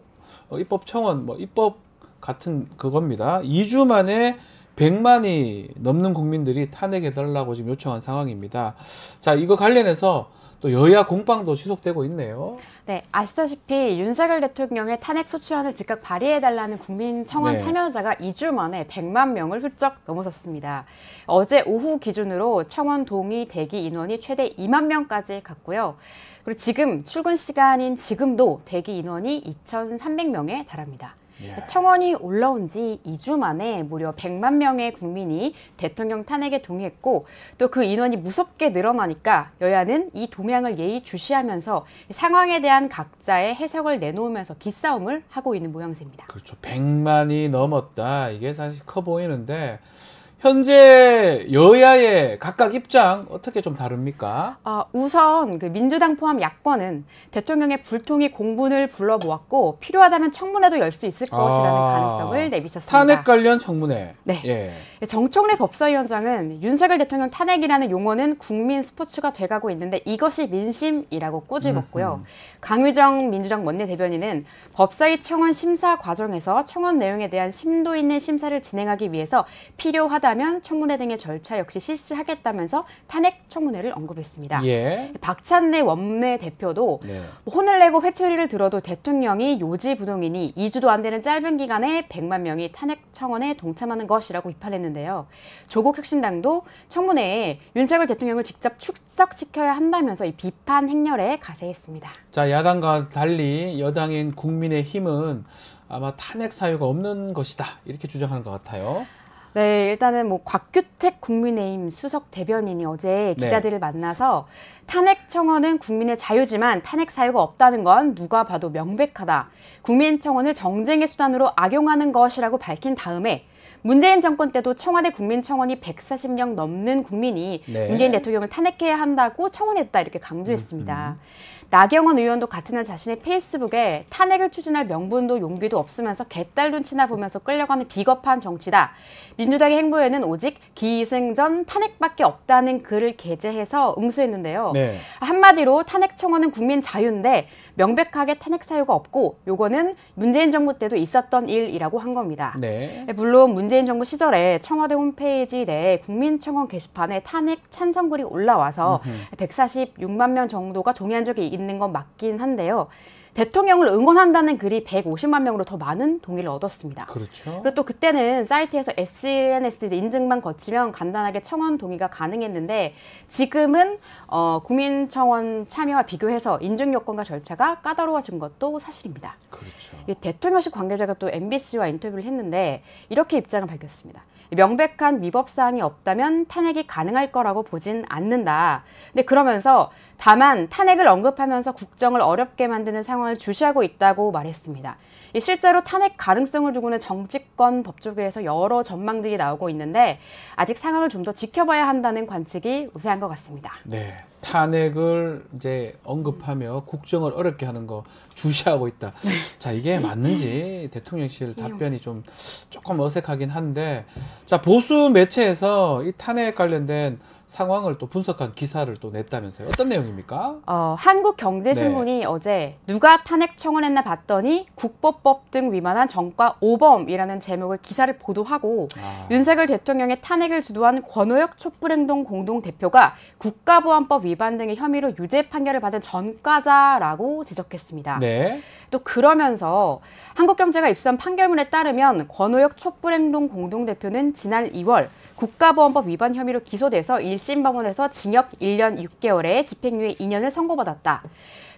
Speaker 1: 입법청원 입법 같은 그겁니다. 2주 만에 100만이 넘는 국민들이 탄핵해달라고 지금 요청한 상황입니다. 자, 이거 관련해서 또 여야 공방도 지속되고 있네요.
Speaker 2: 네, 아시다시피 윤석열 대통령의 탄핵소추안을 즉각 발의해달라는 국민청원
Speaker 1: 네.
Speaker 2: 참여자가 2주 만에 100만 명을 훌쩍 넘어섰습니다. 어제 오후 기준으로 청원 동의 대기 인원이 최대 2만 명까지 갔고요. 그리고 지금 출근 시간인 지금도 대기 인원이 2,300명에 달합니다.
Speaker 1: 예.
Speaker 2: 청원이 올라온 지 2주 만에 무려 100만 명의 국민이 대통령 탄핵에 동의했고 또 그 인원이 무섭게 늘어나니까 여야는 이 동향을 예의주시하면서 상황에 대한 각자의 해석을 내놓으면서 기싸움을 하고 있는 모양새입니다.
Speaker 1: 그렇죠. 100만이 넘었다. 이게 사실 커 보이는데 현재 여야의 각각 입장 어떻게 좀 다릅니까?
Speaker 2: 우선 그 민주당 포함 야권은 대통령의 불통이 공분을 불러모았고 필요하다면 청문회도 열 수 있을 것이라는 가능성을 내비쳤습니다.
Speaker 1: 탄핵 관련 청문회.
Speaker 2: 네.
Speaker 1: 예.
Speaker 2: 정청래 법사위원장은 윤석열 대통령 탄핵이라는 용어는 국민 스포츠가 돼가고 있는데 이것이 민심이라고 꼬집었고요. 강유정 민주당 원내대변인은 법사위 청원 심사 과정에서 청원 내용에 대한 심도 있는 심사를 진행하기 위해서 필요하다면 청문회 등의 절차 역시 실시하겠다면서 탄핵 청문회를 언급했습니다.
Speaker 1: 예.
Speaker 2: 박찬대 원내대표도
Speaker 1: 네.
Speaker 2: 혼을 내고 회초리를 들어도 대통령이 요지부동이니 2주도 안 되는 짧은 기간에 100만 명이 탄핵 청원에 동참하는 것이라고 비판했는데요. 조국 혁신당도 청문회에 윤석열 대통령을 직접 출석시켜야 한다면서 이 비판 행렬에 가세했습니다.
Speaker 1: 자, 야당과 달리 여당인 국민의힘은 아마 탄핵 사유가 없는 것이다 이렇게 주장하는 것 같아요.
Speaker 2: 네, 일단은 곽규택 국민의힘 수석 대변인이 어제 기자들을 만나서 탄핵 청원은 국민의 자유지만 탄핵 사유가 없다는 건 누가 봐도 명백하다. 국민 청원을 정쟁의 수단으로 악용하는 것이라고 밝힌 다음에 문재인 정권 때도 청와대 국민청원이 140명 넘는 국민이 문재인 대통령을 탄핵해야 한다고 청원했다 이렇게 강조했습니다. 나경원 의원도 같은 날 자신의 페이스북에 탄핵을 추진할 명분도 용기도 없으면서 개딸 눈치나 보면서 끌려가는 비겁한 정치다. 민주당의 행보에는 오직 기승전 탄핵밖에 없다는 글을 게재해서 응수했는데요. 네. 한마디로 탄핵 청원은 국민 자유인데 명백하게 탄핵 사유가 없고 요거는 문재인 정부 때도 있었던 일이라고 한 겁니다. 네. 물론 문재인 정부 시절에 청와대 홈페이지 내 국민청원 게시판에 탄핵 찬성글이 올라와서 146만 명 정도가 동의한 적이 있는 건 맞긴 한데요. 대통령을 응원한다는 글이 150만 명으로 더 많은 동의를 얻었습니다.
Speaker 1: 그렇죠.
Speaker 2: 그리고 또 그때는 사이트에서 SNS 인증만 거치면 간단하게 청원 동의가 가능했는데 지금은 국민청원 참여와 비교해서 인증 요건과 절차가 까다로워진 것도 사실입니다.
Speaker 1: 그렇죠.
Speaker 2: 대통령실 관계자가 또 MBC와 인터뷰를 했는데 이렇게 입장을 밝혔습니다. 명백한 위법 사항이 없다면 탄핵이 가능할 거라고 보진 않는다. 근데 그러면서 다만 탄핵을 언급하면서 국정을 어렵게 만드는 상황을 주시하고 있다고 말했습니다. 실제로 탄핵 가능성을 두고는 정치권 법조계에서 여러 전망들이 나오고 있는데 아직 상황을 좀 더 지켜봐야 한다는 관측이 우세한 것 같습니다.
Speaker 1: 네, 탄핵을 이제 언급하며 국정을 어렵게 하는 거 주시하고 있다. 자, 이게 맞는지 대통령실 답변이 조금 어색하긴 한데, 자, 보수 매체에서 이 탄핵 관련된 상황을 또 분석한 기사를 또 냈다면서요. 어떤 내용입니까?
Speaker 2: 한국경제신문이 어제 누가 탄핵 청원했나 봤더니 국보법 등 위반한 정과 오범이라는 제목의 기사를 보도하고 윤석열 대통령의 탄핵을 주도한 권오혁 촛불행동 공동대표가 국가보안법 위반 등의 혐의로 유죄 판결을 받은 전과자라고 지적했습니다. 네. 또 그러면서 한국경제가 입수한 판결문에 따르면 권오혁 촛불행동 공동대표는 지난 2월 국가보안법 위반 혐의로 기소돼서 1심 법원에서 징역 1년 6개월에 집행유예 2년을 선고받았다.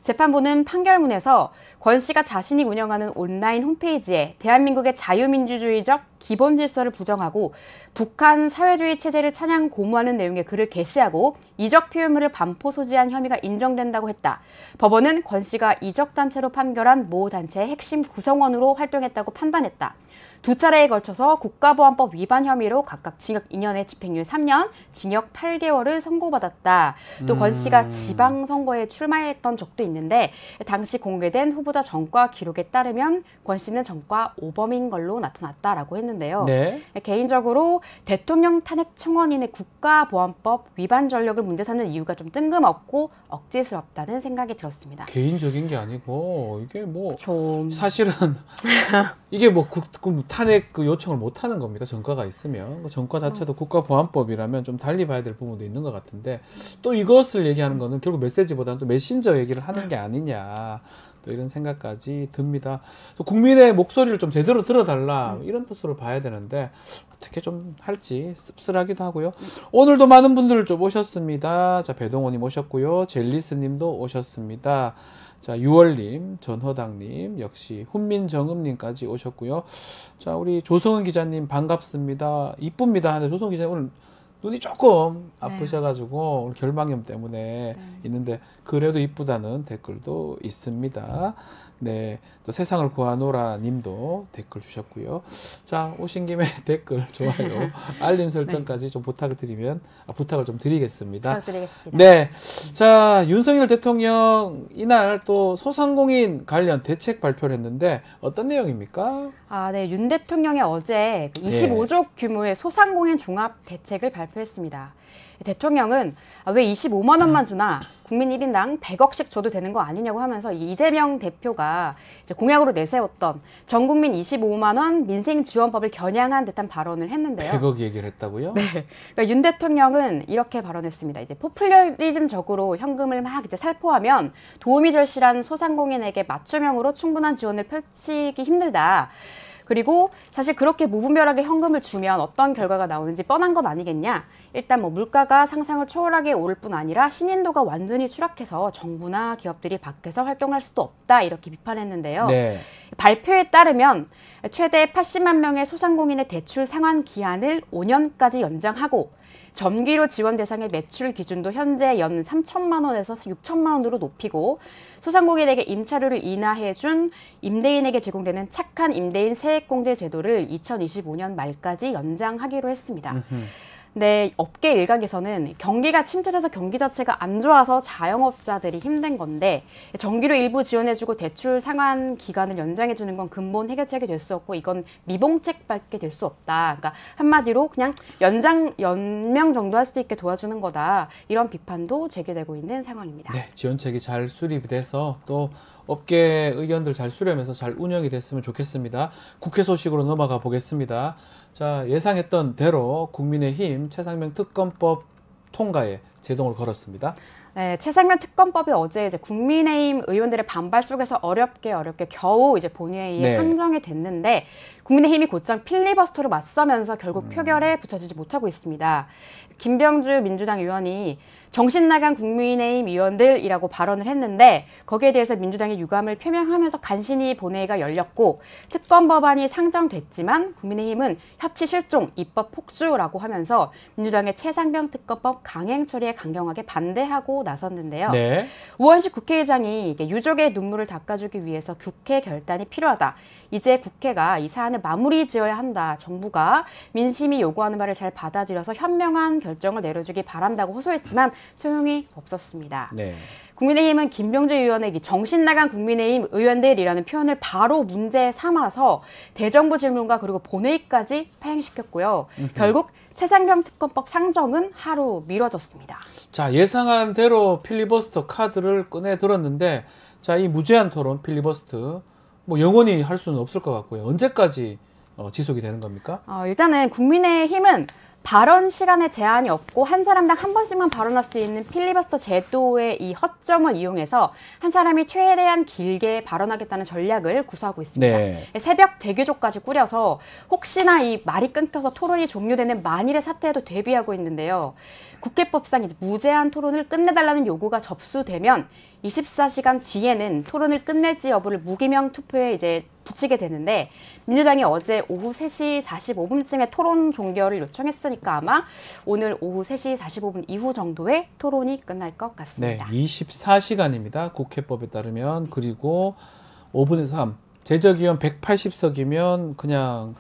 Speaker 2: 재판부는 판결문에서 권 씨가 자신이 운영하는 온라인 홈페이지에 대한민국의 자유민주주의적 기본 질서를 부정하고 북한 사회주의 체제를 찬양 고무하는 내용의 글을 게시하고 이적 표현물을 반포 소지한 혐의가 인정된다고 했다. 법원은 권 씨가 이적 단체로 판결한 모 단체의 핵심 구성원으로 활동했다고 판단했다. 두 차례에 걸쳐서 국가보안법 위반 혐의로 각각 징역 2년에 집행유예 3년, 징역 8개월을 선고받았다. 또 권 씨가 지방선거에 출마했던 적도 있는데 당시 공개된 후보자 전과 기록에 따르면 권 씨는 전과 5범인 걸로 나타났다라고 했는데요. 네. 개인적으로 대통령 탄핵 청원인의 국가보안법 위반 전력을 문제 삼는 이유가 좀 뜬금없고 억지스럽다는 생각이 들었습니다.
Speaker 1: 개인적인 게 아니고 이게 사실은 이게 탄핵 요청을 못 하는 겁니까? 전과가 있으면. 전과 자체도 국가보안법이라면 좀 달리 봐야 될 부분도 있는 것 같은데 또 이것을 얘기하는 거는 결국 메시지보다는 또 메신저 얘기를 하는 게 아니냐. 또 이런 생각까지 듭니다. 국민의 목소리를 좀 제대로 들어달라. 이런 뜻으로 봐야 되는데 어떻게 좀 할지 씁쓸하기도 하고요. 오늘도 많은 분들을 좀 오셨습니다. 자, 배동원님 오셨고요. 젤리스님도 오셨습니다. 자, 유월님, 전허당님, 역시 훈민정음님까지 오셨고요. 자, 우리 조성은 기자님 반갑습니다. 이쁩니다. 근데 조성은 기자님 오늘 눈이 조금 아프셔가지고 오늘 결막염 때문에 있는데 그래도 이쁘다는 댓글도 있습니다. 네, 또 세상을 구하노라 님도 댓글 주셨고요. 자, 오신 김에 댓글, 좋아요, 알림 설정까지 좀 부탁을 좀 드리겠습니다.
Speaker 2: 부탁드리겠습니다.
Speaker 1: 네, 자, 윤석열 대통령 이날 또 소상공인 관련 대책 발표를 했는데 어떤 내용입니까?
Speaker 2: 네, 윤 대통령이 어제 25조 규모의 소상공인 종합 대책을 발표했습니다. 대통령은 왜 25만 원만 주나 국민 1인당 100억씩 줘도 되는 거 아니냐고 하면서 이재명 대표가 이제 공약으로 내세웠던 전국민 25만 원 민생지원법을 겨냥한 듯한 발언을 했는데요.
Speaker 1: 100억 얘기를 했다고요?
Speaker 2: 네. 그러니까 윤 대통령은 이렇게 발언했습니다. 이제 포퓰리즘적으로 현금을 막 이제 살포하면 도움이 절실한 소상공인에게 맞춤형으로 충분한 지원을 펼치기 힘들다. 그리고 사실 그렇게 무분별하게 현금을 주면 어떤 결과가 나오는지 뻔한 것 아니겠냐. 일단 뭐 물가가 상상을 초월하게 오를 뿐 아니라 신인도가 완전히 추락해서 정부나 기업들이 밖에서 활동할 수도 없다. 이렇게 비판했는데요.
Speaker 1: 네.
Speaker 2: 발표에 따르면 최대 80만 명의 소상공인의 대출 상환 기한을 5년까지 연장하고 점기로 지원 대상의 매출 기준도 현재 연 3천만 원에서 6천만 원으로 높이고 소상공인에게 임차료를 인하해준 임대인에게 제공되는 착한 임대인 세액공제 제도를 2025년 말까지 연장하기로 했습니다. 네, 업계 일각에서는 경기가 침체돼서 경기 자체가 안 좋아서 자영업자들이 힘든 건데 정기로 일부 지원해주고 대출 상환 기간을 연장해주는 건 근본 해결책이 될 수 없고 이건 미봉책밖에 될 수 없다. 그러니까 한마디로 그냥 연명 정도 할 수 있게 도와주는 거다. 이런 비판도 제기되고 있는 상황입니다.
Speaker 1: 네, 지원책이 잘 수립이 돼서 또 업계 의견들 잘 수렴해서 잘 운영이 됐으면 좋겠습니다. 국회 소식으로 넘어가 보겠습니다. 자, 예상했던 대로 국민의힘 최상병 특검법 통과에 제동을 걸었습니다.
Speaker 2: 네, 최상병 특검법이 어제 이제 국민의힘 의원들의 반발 속에서 어렵게 겨우 이제 본회의에 상정이 됐는데 국민의힘이 곧장 필리버스터로 맞서면서 결국 표결에 붙여지지 못하고 있습니다. 김병주 민주당 의원이 정신 나간 국민의힘 의원들이라고 발언을 했는데 거기에 대해서 민주당이 유감을 표명하면서 간신히 본회의가 열렸고 특검 법안이 상정됐지만 국민의힘은 협치 실종, 입법 폭주라고 하면서 민주당의 최상병 특검법 강행 처리에 강경하게 반대하고 나섰는데요.
Speaker 1: 네.
Speaker 2: 우원식 국회의장이 유족의 눈물을 닦아주기 위해서 국회 결단이 필요하다. 이제 국회가 이 사안을 마무리 지어야 한다. 정부가 민심이 요구하는 바를 잘 받아들여서 현명한 결정을 내려주기 바란다고 호소했지만 소용이 없었습니다.
Speaker 1: 네.
Speaker 2: 국민의힘은 김병주 의원의 정신 나간 국민의힘 의원들이라는 표현을 바로 문제 삼아서 대정부 질문과 그리고 본회의까지 파행시켰고요. 결국 최상병 특검법 상정은 하루 미뤄졌습니다.
Speaker 1: 자, 예상한 대로 필리버스터 카드를 꺼내 들었는데 자, 이 무제한 토론 필리버스터 뭐 영원히 할 수는 없을 것 같고요. 언제까지 지속이 되는 겁니까?
Speaker 2: 일단은 국민의힘은 발언 시간에 제한이 없고 한 사람당 한 번씩만 발언할 수 있는 필리버스터 제도의 이 허점을 이용해서 한 사람이 최대한 길게 발언하겠다는 전략을 구사하고 있습니다.
Speaker 1: 네.
Speaker 2: 새벽 대기조까지 꾸려서 혹시나 이 말이 끊겨서 토론이 종료되는 만일의 사태에도 대비하고 있는데요. 국회법상 이제 무제한 토론을 끝내달라는 요구가 접수되면 24시간 뒤에는 토론을 끝낼지 여부를 무기명 투표에 이제 붙이게 되는데 민주당이 어제 오후 3시 45분쯤에 토론 종결을 요청했으니까 아마 오늘 오후 3시 45분 이후 정도에 토론이 끝날 것 같습니다.
Speaker 1: 네, 24시간입니다. 국회법에 따르면. 그리고 5분에서 3. 제적의원 180석이면 그냥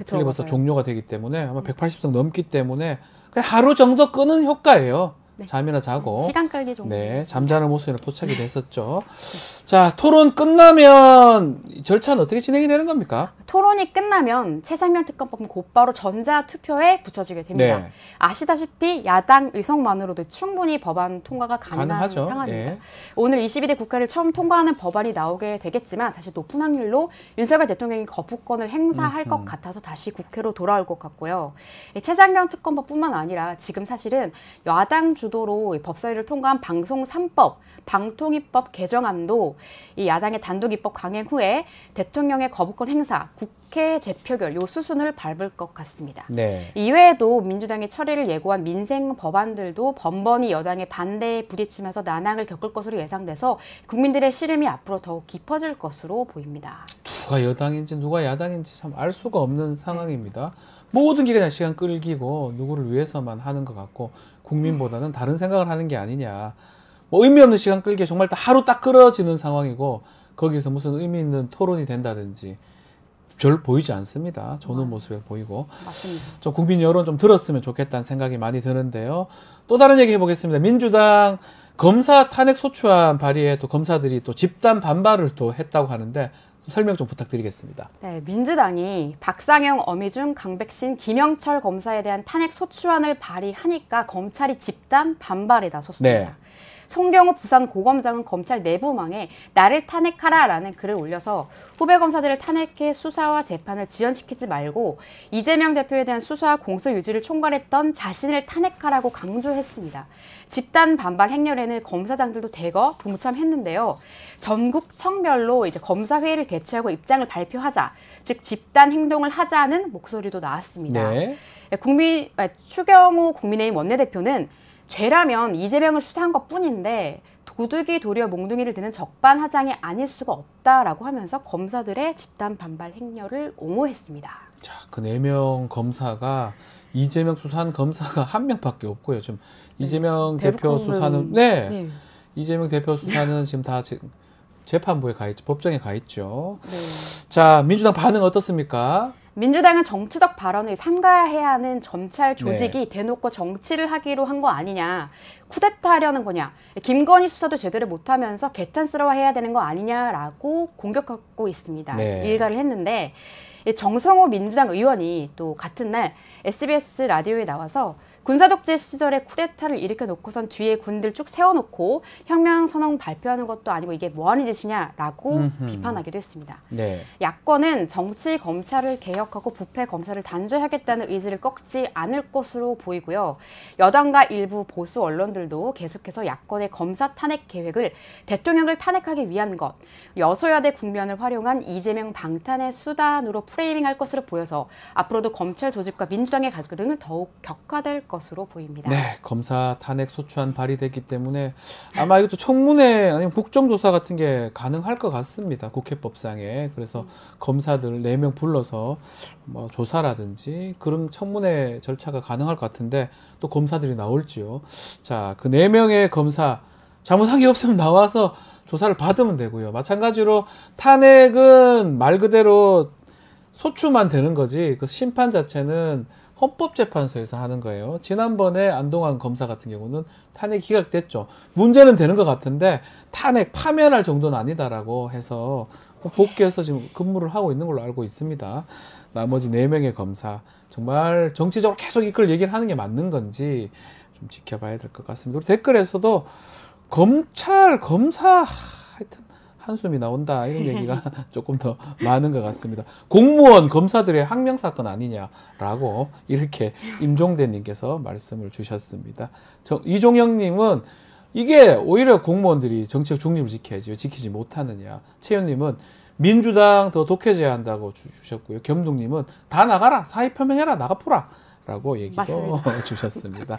Speaker 1: 필리버스터 종료가 되기 때문에 아마 180석 넘기 때문에 그냥 하루 정도 끄는 효과예요. 네. 잠이나 자고.
Speaker 2: 시간 끌기 정도.
Speaker 1: 네, 잠자는 모습이나 포착이 됐었죠. 자, 토론 끝나면 절차는 어떻게 진행이 되는 겁니까?
Speaker 2: 토론이 끝나면 최상병 특검법은 곧바로 전자투표에 붙여지게 됩니다. 네. 아시다시피 야당 의석만으로도 충분히 법안 통과가 가능한 상황입니다. 예. 오늘 22대 국회를 처음 통과하는 법안이 나오게 되겠지만 사실 높은 확률로 윤석열 대통령이 거부권을 행사할 것 같아서 다시 국회로 돌아올 것 같고요. 최상병 특검법뿐만 아니라 지금 사실은 야당 주도로 법사위를 통과한 방송 3법, 방통위법 개정안도 이 야당의 단독 입법 강행 후에 대통령의 거부권 행사, 국회 재표결 요 수순을 밟을 것 같습니다. 네. 이외에도 민주당이 처리를 예고한 민생 법안들도 번번이 여당의 반대에 부딪히면서 난항을 겪을 것으로 예상돼서 국민들의 시름이 앞으로 더욱 깊어질 것으로 보입니다.
Speaker 1: 누가 여당인지 누가 야당인지 참 알 수가 없는 상황입니다. 모든 게 그냥 시간 끌기고 누구를 위해서만 하는 것 같고 국민보다는 다른 생각을 하는 게 아니냐. 뭐 의미 없는 시간 끌기 정말 하루 딱 끌어지는 상황이고 거기서 무슨 의미 있는 토론이 된다든지 별 보이지 않습니다. 조는 모습에 보이고.
Speaker 2: 맞습니다.
Speaker 1: 좀 국민 여론 좀 들었으면 좋겠다는 생각이 많이 드는데요. 또 다른 얘기 해보겠습니다. 민주당 검사 탄핵 소추안 발의에 또 검사들이 또 집단 반발을 또 했다고 하는데 설명 좀 부탁드리겠습니다.
Speaker 2: 네, 민주당이 박상영, 어미중, 강백신, 김영철 검사에 대한 탄핵 소추안을 발의하니까 검찰이 집단 반발에 나섰습니다.
Speaker 1: 네.
Speaker 2: 송경호 부산 고검장은 검찰 내부망에 나를 탄핵하라라는 글을 올려서 후배 검사들을 탄핵해 수사와 재판을 지연시키지 말고 이재명 대표에 대한 수사와 공소 유지를 총괄했던 자신을 탄핵하라고 강조했습니다. 집단 반발 행렬에는 검사장들도 대거 동참했는데요. 전국 청별로 이제 검사 회의를 개최하고 입장을 발표하자, 즉 집단 행동을 하자는 목소리도 나왔습니다.
Speaker 1: 네.
Speaker 2: 추경호 국민의힘 원내대표는 죄라면 이재명을 수사한 것뿐인데 도둑이 도리어 몽둥이를 드는 적반하장이 아닐 수가 없다라고 하면서 검사들의 집단 반발 행렬을 옹호했습니다.
Speaker 1: 자, 그 4명 검사가 이재명 수사한 검사가 한 명밖에 없고요. 지금 이재명 대표 수사는 네. 이재명 대표 수사는 지금 다 재판부에 가 있죠. 법정에 가 있죠.
Speaker 2: 네.
Speaker 1: 자, 민주당 반응 어떻습니까?
Speaker 2: 민주당은 정치적 발언을 삼가해야 하는 검찰 조직이 대놓고 정치를 하기로 한 거 아니냐. 쿠데타 하려는 거냐. 김건희 수사도 제대로 못하면서 개탄스러워해야 되는 거 아니냐라고 공격하고 있습니다.
Speaker 1: 네.
Speaker 2: 일가를 했는데 정성호 민주당 의원이 또 같은 날 SBS 라디오에 나와서 군사독재 시절에 쿠데타를 일으켜 놓고선 뒤에 군들 쭉 세워놓고 혁명선언 발표하는 것도 아니고 이게 뭐하는 짓이냐라고 비판하기도 했습니다.
Speaker 1: 네.
Speaker 2: 야권은 정치 검찰을 개혁하고 부패 검사를 단죄하겠다는 의지를 꺾지 않을 것으로 보이고요. 여당과 일부 보수 언론들도 계속해서 야권의 검사 탄핵 계획을 대통령을 탄핵하기 위한 것, 여소야대 국면을 활용한 이재명 방탄의 수단으로 프레이밍할 것으로 보여서 앞으로도 검찰 조직과 민주당의 갈등을 더욱 격화될 것으로 보입니다.
Speaker 1: 네, 검사 탄핵 소추안 발의됐기 때문에 아마 이것도 청문회 아니면 국정조사 같은 게 가능할 것 같습니다. 국회법상에. 그래서 검사들 4명 불러서 뭐 조사라든지 그런 청문회 절차가 가능할 것 같은데 또 검사들이 나올지요. 자, 그 4명의 검사 잘못한 게 없으면 나와서 조사를 받으면 되고요. 마찬가지로 탄핵은 말 그대로 소추만 되는 거지 그 심판 자체는 헌법재판소에서 하는 거예요. 지난번에 안동환 검사 같은 경우는 탄핵 기각됐죠. 문제는 되는 것 같은데 탄핵 파면할 정도는 아니다라고 해서 복귀해서 지금 근무를 하고 있는 걸로 알고 있습니다. 나머지 4명의 검사 정말 정치적으로 계속 이걸 얘기를 하는 게 맞는 건지 좀 지켜봐야 될 것 같습니다. 우리 댓글에서도 검찰, 검사 하여튼 한숨이 나온다 이런 얘기가 조금 더 많은 것 같습니다. 공무원 검사들의 항명사건 아니냐라고 이렇게 임종대님께서 말씀을 주셨습니다. 이종영님은 이게 오히려 공무원들이 정치적 중립을 지켜야지 지키지 못하느냐. 최윤님은 민주당 더 독해져야 한다고 주셨고요. 겸동님은 다 나가라 사의표명해라 나가포라 라고 얘기도 주셨습니다.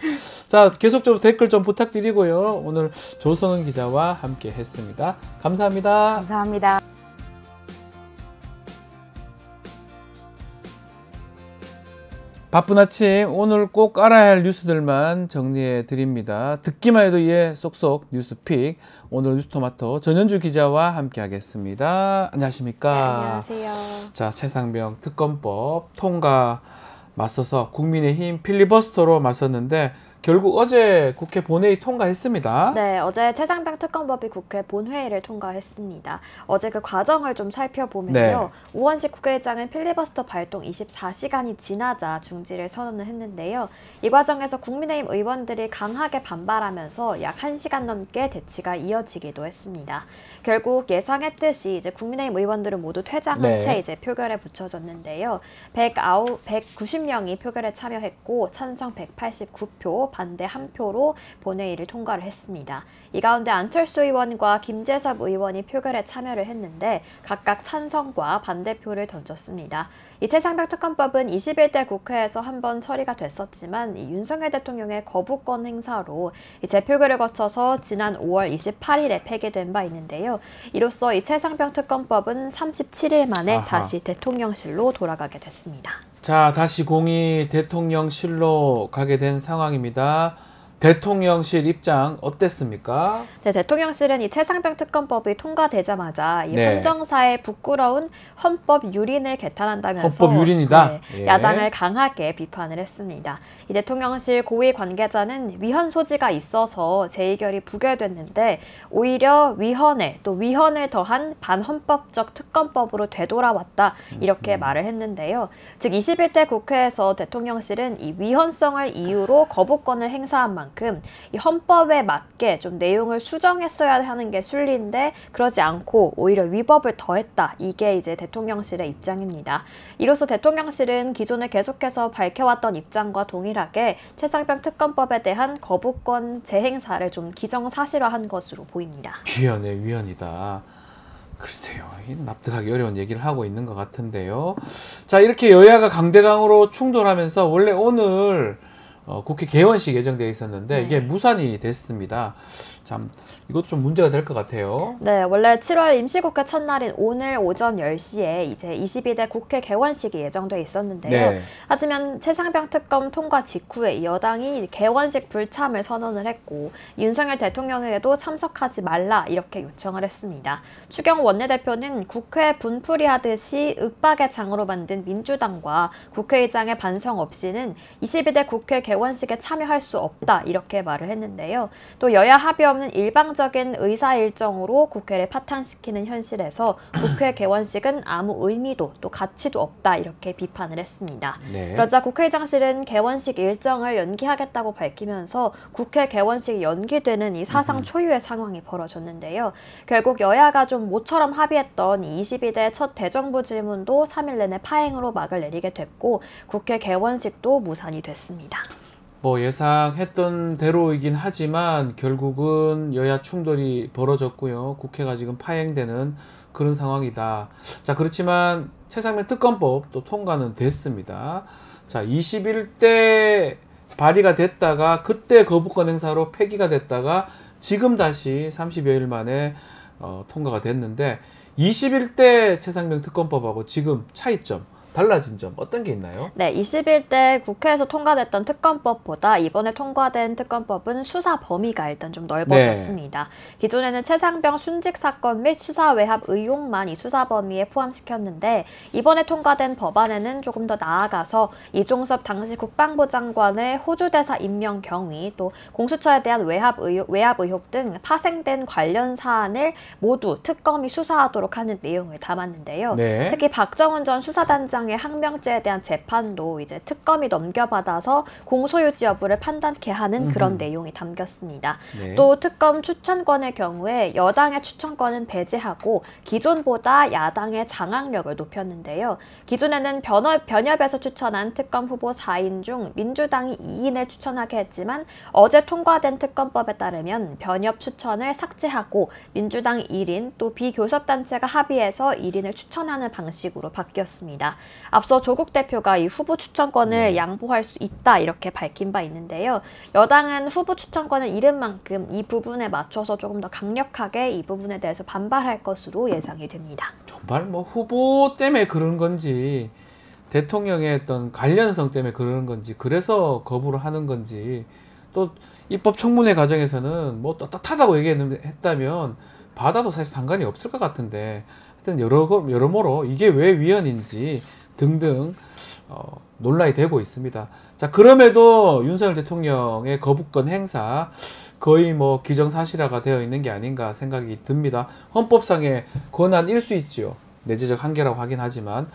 Speaker 1: 자, 계속적으로 댓글 좀 부탁드리고요. 오늘 조성은 기자와 함께 했습니다. 감사합니다.
Speaker 2: 감사합니다.
Speaker 1: 바쁜 아침 오늘 꼭 알아야 할 뉴스들만 정리해 드립니다. 듣기만 해도 이해 쏙쏙 뉴스픽. 오늘 뉴스토마토 전현주 기자와 함께 하겠습니다. 안녕하십니까?
Speaker 3: 네, 안녕하세요.
Speaker 1: 자, 최상병 특검법 통과 맞서서 국민의힘 필리버스터로 맞섰는데 결국 어제 국회 본회의 통과했습니다.
Speaker 3: 네, 어제 최상병 특검법이 국회 본회의를 통과했습니다. 어제 그 과정을 좀 살펴보면요.
Speaker 1: 네.
Speaker 3: 우원식 국회의장은 필리버스터 발동 24시간이 지나자 중지를 선언을 했는데요. 이 과정에서 국민의힘 의원들이 강하게 반발하면서 약 1시간 넘게 대치가 이어지기도 했습니다. 결국 예상했듯이 이제 국민의힘 의원들은 모두 퇴장한 채 이제 표결에 붙여졌는데요. 190명이 표결에 참여했고 찬성 189표, 반대 1표로 본회의를 통과를 했습니다. 이 가운데 안철수 의원과 김재섭 의원이 표결에 참여를 했는데 각각 찬성과 반대표를 던졌습니다. 이 최상병 특검법은 21대 국회에서 한번 처리가 됐었지만 이 윤석열 대통령의 거부권 행사로 이 재표결을 거쳐서 지난 5월 28일에 폐기된 바 있는데요. 이로써 이 최상병 특검법은 37일 만에 다시 대통령실로 돌아가게 됐습니다.
Speaker 1: 자, 다시 공이 대통령실로 가게 된 상황입니다. 대통령실 입장 어땠습니까?
Speaker 3: 네, 대통령실은 이 최상병 특검법이 통과되자마자 이
Speaker 1: 네.
Speaker 3: 헌정사의 부끄러운 헌법 유린을 개탄한다면서
Speaker 1: 헌법 유린이다.
Speaker 3: 네,
Speaker 1: 예.
Speaker 3: 야당을 강하게 비판을 했습니다. 이 대통령실 고위 관계자는 위헌 소지가 있어서 재의결이 부결됐는데 오히려 위헌에 또 위헌을 더한 반헌법적 특검법으로 되돌아왔다 이렇게 말을 했는데요. 즉 21대 국회에서 대통령실은 이 위헌성을 이유로 거부권을 행사한 만큼 이 헌법에 맞게 좀 내용을 수정했어야 하는 게 순리인데 그러지 않고 오히려 위법을 더했다. 이게 이제 대통령실의 입장입니다. 이로써 대통령실은 기존에 계속해서 밝혀왔던 입장과 동일하게 최상병 특검법에 대한 거부권 재행사를 좀 기정사실화한 것으로 보입니다.
Speaker 1: 위헌이다. 글쎄요, 납득하기 어려운 얘기를 하고 있는 것 같은데요. 자, 이렇게 여야가 강대강으로 충돌하면서 원래 오늘 국회 개원식 예정되어 있었는데 이게 무산이 됐습니다. 참 이것도 좀 문제가 될 것 같아요.
Speaker 3: 네, 원래 7월 임시국회 첫날인 오늘 오전 10시에 이제 22대 국회 개원식이 예정돼 있었는데요.
Speaker 1: 네.
Speaker 3: 하지만 최상병 특검 통과 직후에 여당이 개원식 불참을 선언을 했고 윤석열 대통령에게도 참석하지 말라 이렇게 요청을 했습니다. 추경 원내대표는 국회 분풀이 하듯이 윽박의 장으로 만든 민주당과 국회의장의 반성 없이는 22대 국회 개원식에 참여할 수 없다 이렇게 말을 했는데요. 또 여야 합의 없는 일방적인 의사 일정으로 국회를 파탄시키는 현실에서 국회 개원식은 아무 의미도 또 가치도 없다 이렇게 비판을 했습니다.
Speaker 1: 네.
Speaker 3: 그러자 국회의장실은 개원식 일정을 연기하겠다고 밝히면서 국회 개원식이 연기되는 이 사상 초유의 상황이 벌어졌는데요. 결국 여야가 좀 모처럼 합의했던 22대 첫 대정부 질문도 3일 내내 파행으로 막을 내리게 됐고 국회 개원식도 무산이 됐습니다.
Speaker 1: 뭐 예상했던 대로이긴 하지만 결국은 여야 충돌이 벌어졌고요. 국회가 지금 파행되는 그런 상황이다. 자, 그렇지만 최상병 특검법 또 통과는 됐습니다. 자, 21대 발의가 됐다가 그때 거부권 행사로 폐기가 됐다가 지금 다시 30여일 만에 통과가 됐는데 21대 최상병 특검법하고 지금 차이점 달라진 점 어떤 게 있나요?
Speaker 3: 네, 21대 국회에서 통과됐던 특검법보다 이번에 통과된 특검법은 수사 범위가 일단 좀 넓어졌습니다. 네. 기존에는 최상병 순직 사건 및 수사 외압 의혹만 이 수사 범위에 포함시켰는데 이번에 통과된 법안에는 조금 더 나아가서 이종섭 당시 국방부 장관의 호주 대사 임명 경위 또 공수처에 대한 외압 의혹 등 파생된 관련 사안을 모두 특검이 수사하도록 하는 내용을 담았는데요. 네. 특히 박정훈 전 수사단장 항명죄에 대한 재판도 이제 특검이 넘겨받아서 공소유지 여부를 판단케 하는 그런 내용이 담겼습니다. 네. 또 특검 추천권의 경우에 여당의 추천권은 배제하고 기존보다 야당의 장악력을 높였는데요. 기존에는 변협에서 추천한 특검 후보 4인 중 민주당이 2인을 추천하게 했지만 어제 통과된 특검법에 따르면 변협 추천을 삭제하고 민주당 1인 또 비교섭단체가 합의해서 1인을 추천하는 방식으로 바뀌었습니다. 앞서 조국 대표가 이 후보 추천권을 양보할 수 있다 이렇게 밝힌 바 있는데요. 여당은 후보 추천권을 잃은 만큼 이 부분에 맞춰서 조금 더 강력하게 이 부분에 대해서 반발할 것으로 예상이 됩니다.
Speaker 1: 정말 뭐 후보 때문에 그런 건지 대통령의 어떤 관련성 때문에 그러는 건지 그래서 거부를 하는 건지 또 입법 청문회 과정에서는 뭐 떳떳하다고 얘기했다면 받아도 사실 상관이 없을 것 같은데 하여튼 여러모로 이게 왜 위헌인지 등등 논란이 되고 있습니다. 자, 그럼에도 윤석열 대통령의 거부권 행사 거의 뭐 기정사실화가 되어 있는 게 아닌가 생각이 듭니다. 헌법상의 권한일 수 있지요. 내재적 한계라고 하긴 하지만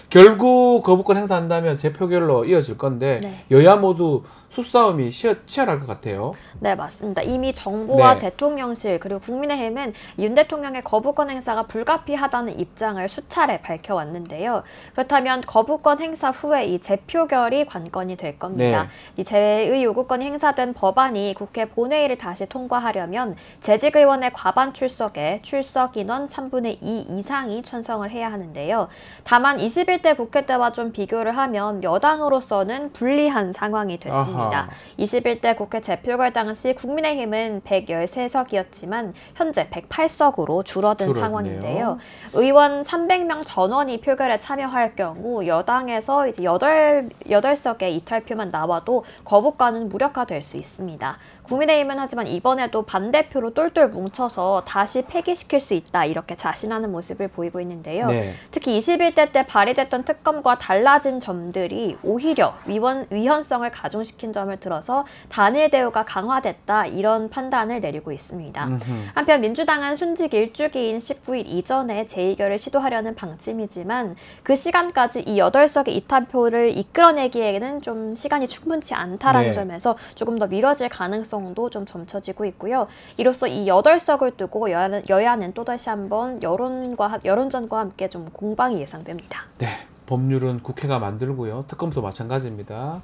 Speaker 1: 결국 거부권 행사한다면 재표결로 이어질 건데
Speaker 3: 네.
Speaker 1: 여야 모두 수싸움이 치열할 것 같아요.
Speaker 3: 네, 맞습니다. 이미 정부와
Speaker 1: 네.
Speaker 3: 대통령실 그리고 국민의힘은 윤 대통령의 거부권 행사가 불가피하다는 입장을 수차례 밝혀왔는데요. 그렇다면 거부권 행사 후에 이 재표결이 관건이 될 겁니다.
Speaker 1: 네.
Speaker 3: 이 재의 요구권이 행사된 법안이 국회 본회의를 다시 통과하려면 재직 의원의 과반 출석에 출석 인원 3분의 2 이상이 찬성을 해야 하는데요. 다만 21대 국회 때와 좀 비교를 하면 여당으로서는 불리한 상황이 됐습니다.
Speaker 1: 아하.
Speaker 3: 21대 국회 재표결 당시 국민의힘은 113석이었지만 현재 108석으로 줄어든
Speaker 1: 줄어드네요.
Speaker 3: 상황인데요. 의원 300명 전원이 표결에 참여할 경우 여당에서 이제 8석의 이탈표만 나와도 거부권은 무력화될 수 있습니다. 국민의힘은 하지만 이번에도 반대표로 똘똘 뭉쳐서 다시 폐기시킬 수 있다 이렇게 자신하는 모습을 보이고 있는데요.
Speaker 1: 네.
Speaker 3: 특히 21대 때 발의됐던 특검과 달라진 점들이 오히려 위헌성을 가중시킨 점을 들어서 단일 대우가 강화됐다 이런 판단을 내리고 있습니다. 한편 민주당은 순직 일주기인 19일 이전에 재의결을 시도하려는 방침이지만 그 시간까지 이 8석의 이탈표를 이끌어내기에는 좀 시간이 충분치 않다라는
Speaker 1: 네.
Speaker 3: 점에서 조금 더 미뤄질 가능성도 좀 점쳐지고 있고요. 이로써 이 8석을 두고 여야는 또다시 한번 여론전과 함께 좀 공방이 예상됩니다.
Speaker 1: 네, 법률은 국회가 만들고요. 특검도 마찬가지입니다.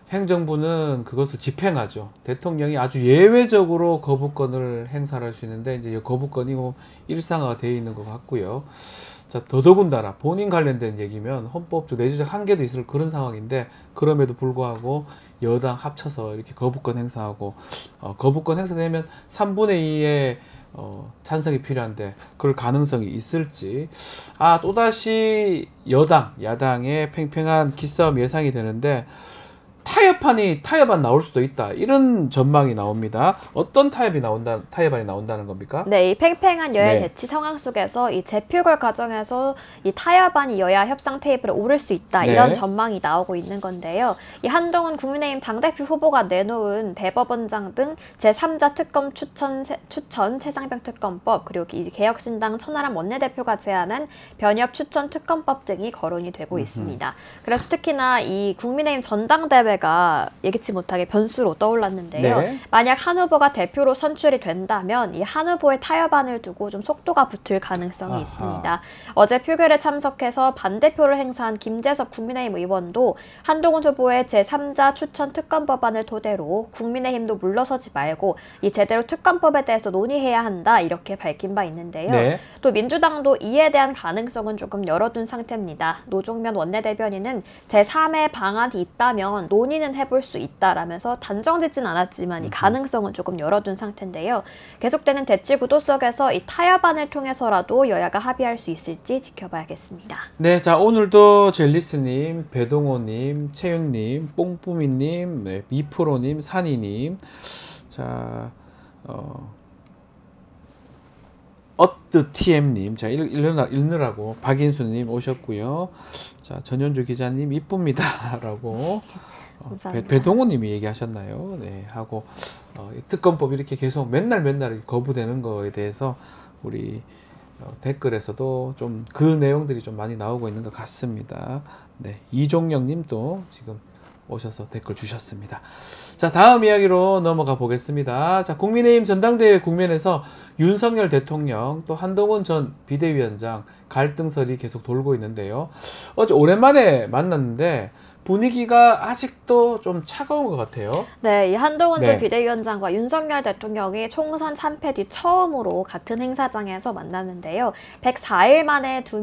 Speaker 1: 행정부는 그것을 집행하죠. 대통령이 아주 예외적으로 거부권을 행사할 수 있는데 이제 거부권이 뭐 일상화가 되어 있는 것 같고요. 자, 더더군다나 본인 관련된 얘기면 헌법적 내재적 한계도 있을 그런 상황인데 그럼에도 불구하고 여당 합쳐서 이렇게 거부권 행사하고 거부권 행사되면 3분의 2의 찬성이 필요한데 그럴 가능성이 있을지 또다시 야당의 팽팽한 기싸움 예상이 되는데 타협안 나올 수도 있다. 이런 전망이 나옵니다. 어떤 타협안이 나온다는 겁니까?
Speaker 3: 네, 이 팽팽한 여야
Speaker 1: 네.
Speaker 3: 대치 상황 속에서 이 재표결 과정에서 이 타협안이 여야 협상 테이블에 오를 수 있다.
Speaker 1: 네.
Speaker 3: 이런 전망이 나오고 있는 건데요. 이 한동훈 국민의힘 당대표 후보가 내놓은 대법원장 등 제3자 특검 추천 최상병 특검법 그리고 이 개혁신당 천하람 원내대표가 제안한 변협 추천 특검법 등이 거론이 되고 있습니다. 그래서 특히나 이 국민의힘 전당대회 가 예기치 못하게 변수로 떠올랐는데요.
Speaker 1: 네.
Speaker 3: 만약 한 후보가 대표로 선출이 된다면 이 한 후보의 타협안을 두고 좀 속도가 붙을 가능성이 있습니다. 어제 표결에 참석해서 반대표를 행사한 김재섭 국민의힘 의원도 한동훈 후보의 제3자 추천 특검법안을 토대로 국민의힘도 물러서지 말고 이 제대로 특검법에 대해서 논의해야 한다 이렇게 밝힌 바 있는데요.
Speaker 1: 네.
Speaker 3: 또 민주당도 이에 대한 가능성은 조금 열어둔 상태입니다. 노종면 원내대변인은 제3의 방안이 있다면 논의는 해볼 수 있다라면서 단정짓진 않았지만 이 가능성은 조금 열어둔 상태인데요. 계속되는 대치 구도 속에서 이 타협안을 통해서라도 여야가 합의할 수 있을지 지켜봐야겠습니다.
Speaker 1: 네, 자 오늘도 젤리스님, 배동호님, 채윤님, 뽕뿌미님, 네, 미프로님, 산이님, 자 TM님, 자 읽느라고 박인수님 오셨고요. 자 전현주 기자님 이쁩니다라고.
Speaker 3: 감사합니다.
Speaker 1: 배동호님이 얘기하셨나요? 네, 하고 특검법 이렇게 계속 맨날 거부되는 거에 대해서 우리 댓글에서도 좀 그 내용들이 좀 많이 나오고 있는 것 같습니다. 네, 이종영님도 지금 오셔서 댓글 주셨습니다. 자, 다음 이야기로 넘어가 보겠습니다. 자, 국민의힘 전당대회 국면에서 윤석열 대통령 또 한동훈 전 비대위원장 갈등설이 계속 돌고 있는데요. 어제 오랜만에 만났는데 분위기가 아직도 좀 차가운 것 같아요.
Speaker 3: 네, 이 한동훈 전
Speaker 1: 네.
Speaker 3: 비대위원장과 윤석열 대통령이 총선 참패 뒤 처음으로 같은 행사장에서 만났는데요. 104일 만에 두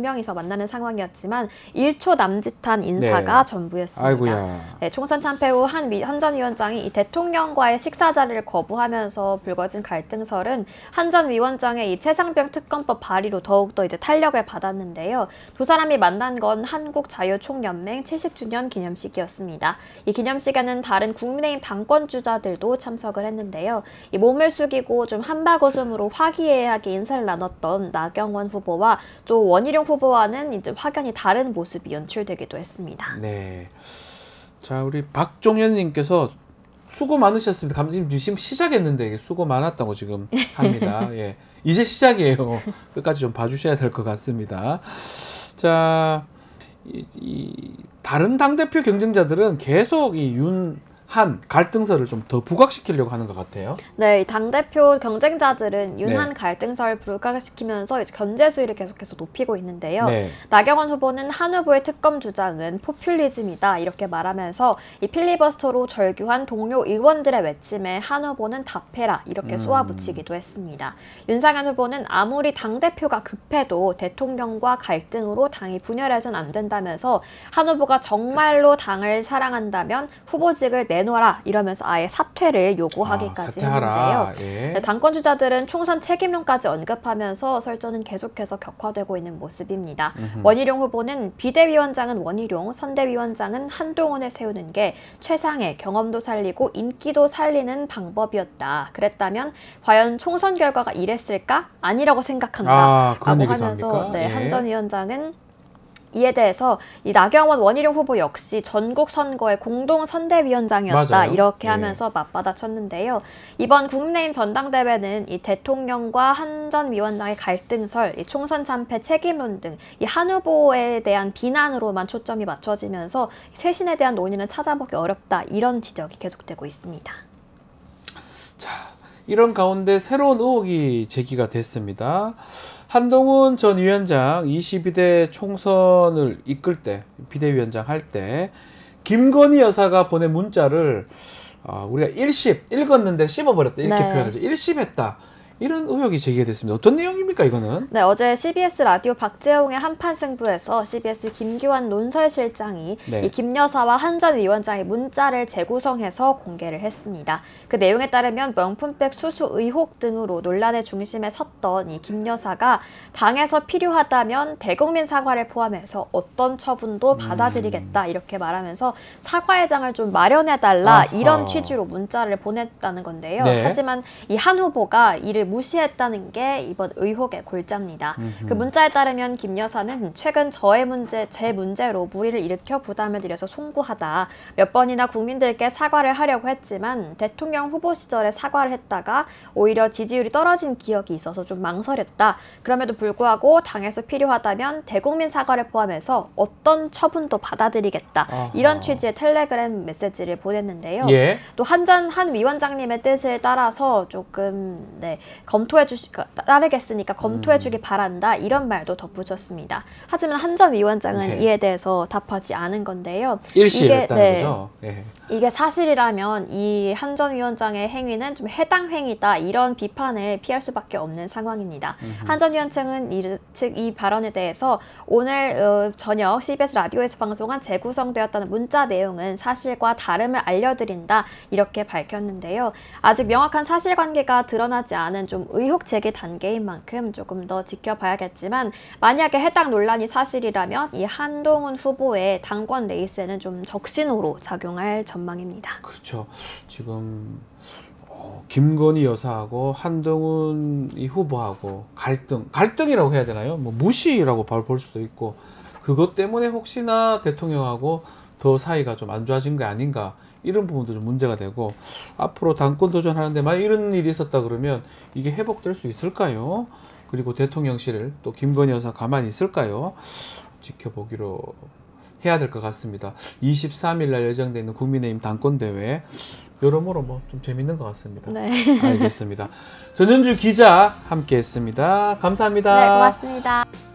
Speaker 3: 명이서 만나는 상황이었지만 1초 남짓한 인사가
Speaker 1: 네.
Speaker 3: 전부였습니다.
Speaker 1: 아이고야.
Speaker 3: 네, 총선 참패 후 한 전 위원장이 이 대통령과의 식사 자리를 거부하면서 불거진 갈등설은 한 전 위원장의 이 최상병 특검법 발의로 더욱더 이제 탄력을 받았는데요. 두 사람이 만난 건 한국자유총연맹 70주년 기념식이었습니다. 이 기념식에는 다른 국민의힘 당권주자들도 참석을 했는데요. 이 몸을 숙이고 좀 한박웃음으로 화기애애하게 인사를 나눴던 나경원 후보와 또 원희룡 후보와는 이제 확연히 다른 모습이 연출되기도 했습니다.
Speaker 1: 네. 자, 우리 박종현님께서 수고 많으셨습니다. 지금 시작했는데 수고 많았다고 지금 합니다. 예. 이제 시작이에요. 끝까지 좀 봐주셔야 될 것 같습니다. 자, 다른 당대표 경쟁자들은 계속 이 윤한 갈등설을 좀 더 부각시키려고 하는 것 같아요.
Speaker 3: 네, 당대표 경쟁자들은 윤한
Speaker 1: 네.
Speaker 3: 갈등설을 부각시키면서 이제 견제 수위를 계속해서 높이고 있는데요.
Speaker 1: 네.
Speaker 3: 나경원 후보는 한 후보의 특검 주장은 포퓰리즘이다 이렇게 말하면서 이 필리버스터로 절규한 동료 의원들의 외침에 한 후보는 답해라 이렇게 쏘아붙이기도 했습니다. 윤상현 후보는 아무리 당대표가 급해도 대통령과 갈등으로 당이 분열해서는 안 된다면서 한 후보가 정말로 당을 사랑한다면 후보직을 내놓아라 이러면서 아예 사퇴를 요구하기까지
Speaker 1: 사퇴하라.
Speaker 3: 했는데요.
Speaker 1: 예.
Speaker 3: 네, 당권 주자들은 총선 책임론까지 언급하면서 설전은 계속해서 격화되고 있는 모습입니다. 원희룡 후보는 비대위원장은 원희룡, 선대위원장은 한동훈을 세우는 게 최상의 경험도 살리고 인기도 살리는 방법이었다. 그랬다면 과연 총선 결과가 이랬을까? 아니라고 생각한다.
Speaker 1: 그런
Speaker 3: 라고
Speaker 1: 얘기도
Speaker 3: 하면서
Speaker 1: 합니까?
Speaker 3: 네,
Speaker 1: 예.
Speaker 3: 한 전 위원장은 이에 대해서 이 나경원 원희룡 후보 역시 전국 선거의 공동 선대위원장이었다
Speaker 1: 맞아요.
Speaker 3: 이렇게
Speaker 1: 예.
Speaker 3: 하면서 맞받아쳤는데요. 이번 국민의힘 전당대회는 이 대통령과 한 전 위원장의 갈등설, 이 총선 참패 책임론 등 이 한 후보에 대한 비난으로만 초점이 맞춰지면서 쇄신에 대한 논의는 찾아보기 어렵다 이런 지적이 계속되고 있습니다.
Speaker 1: 자, 이런 가운데 새로운 의혹이 제기가 됐습니다. 한동훈 전 위원장 22대 총선을 이끌 때, 비대위원장 할 때 김건희 여사가 보낸 문자를 우리가 읽었는데 씹어버렸다 이렇게
Speaker 3: 네.
Speaker 1: 표현하죠. 일십했다. 이런 의혹이 제기가 됐습니다. 어떤 내용입니까 이거는?
Speaker 3: 네, 어제 CBS 라디오 박재홍의 한판 승부에서 CBS 김규환 논설실장이
Speaker 1: 네.
Speaker 3: 이 김 여사와 한 전 위원장의 문자를 재구성해서 공개를 했습니다. 그 내용에 따르면 명품백 수수 의혹 등으로 논란의 중심에 섰던 이 김 여사가 당에서 필요하다면 대국민 사과를 포함해서 어떤 처분도 받아들이겠다 이렇게 말하면서 사과회장을 좀 마련해달라
Speaker 1: 아하.
Speaker 3: 이런 취지로 문자를 보냈다는 건데요.
Speaker 1: 네.
Speaker 3: 하지만 이 한 후보가 이를 무시했다는 게 이번 의혹의 골자입니다. 그 문자에 따르면 김 여사는 최근 제 문제로 무리를 일으켜 부담을 드려서 송구하다. 몇 번이나 국민들께 사과를 하려고 했지만 대통령 후보 시절에 사과를 했다가 오히려 지지율이 떨어진 기억이 있어서 좀 망설였다. 그럼에도 불구하고 당에서 필요하다면 대국민 사과를 포함해서 어떤 처분도 받아들이겠다.
Speaker 1: 아하.
Speaker 3: 이런 취지의 텔레그램 메시지를 보냈는데요.
Speaker 1: 예.
Speaker 3: 또 한 위원장님의 뜻을 따라서 조금 따르겠으니까 검토해주기 바란다 이런 말도 덧붙였습니다. 하지만 한 전 위원장은
Speaker 1: 네.
Speaker 3: 이에 대해서 답하지 않은 건데요.
Speaker 1: 일시했다는 거죠. 예.
Speaker 3: 이게 사실이라면 이 한 전 위원장의 행위는 좀 해당 행위다 이런 비판을 피할 수밖에 없는 상황입니다. 한 전 위원장은 이 발언에 대해서 오늘 저녁 CBS 라디오에서 방송한 재구성되었다는 문자 내용은 사실과 다름을 알려드린다 이렇게 밝혔는데요. 아직 명확한 사실관계가 드러나지 않은 좀 의혹 제기 단계인 만큼 조금 더 지켜봐야겠지만 만약에 해당 논란이 사실이라면 이 한동훈 후보의 당권 레이스에는 좀 적신호로 작용할 전망입니다.
Speaker 1: 그렇죠. 지금 김건희 여사하고 한동훈 이 후보하고 갈등이라고 해야 되나요? 뭐 무시라고 볼 수도 있고 그것 때문에 혹시나 대통령하고 더 사이가 좀 안 좋아진 게 아닌가 이런 부분도 좀 문제가 되고 앞으로 당권 도전하는데 만약 이런 일이 있었다 그러면 이게 회복될 수 있을까요? 그리고 대통령실을 또 김건희 여사 가만히 있을까요? 지켜보기로 해야 될 것 같습니다. 23일 날 예정되어 있는 국민의힘 당권대회 여러모로 뭐 좀 재밌는 것 같습니다.
Speaker 3: 네.
Speaker 1: 알겠습니다. 전현주 기자 함께했습니다. 감사합니다.
Speaker 3: 네, 고맙습니다.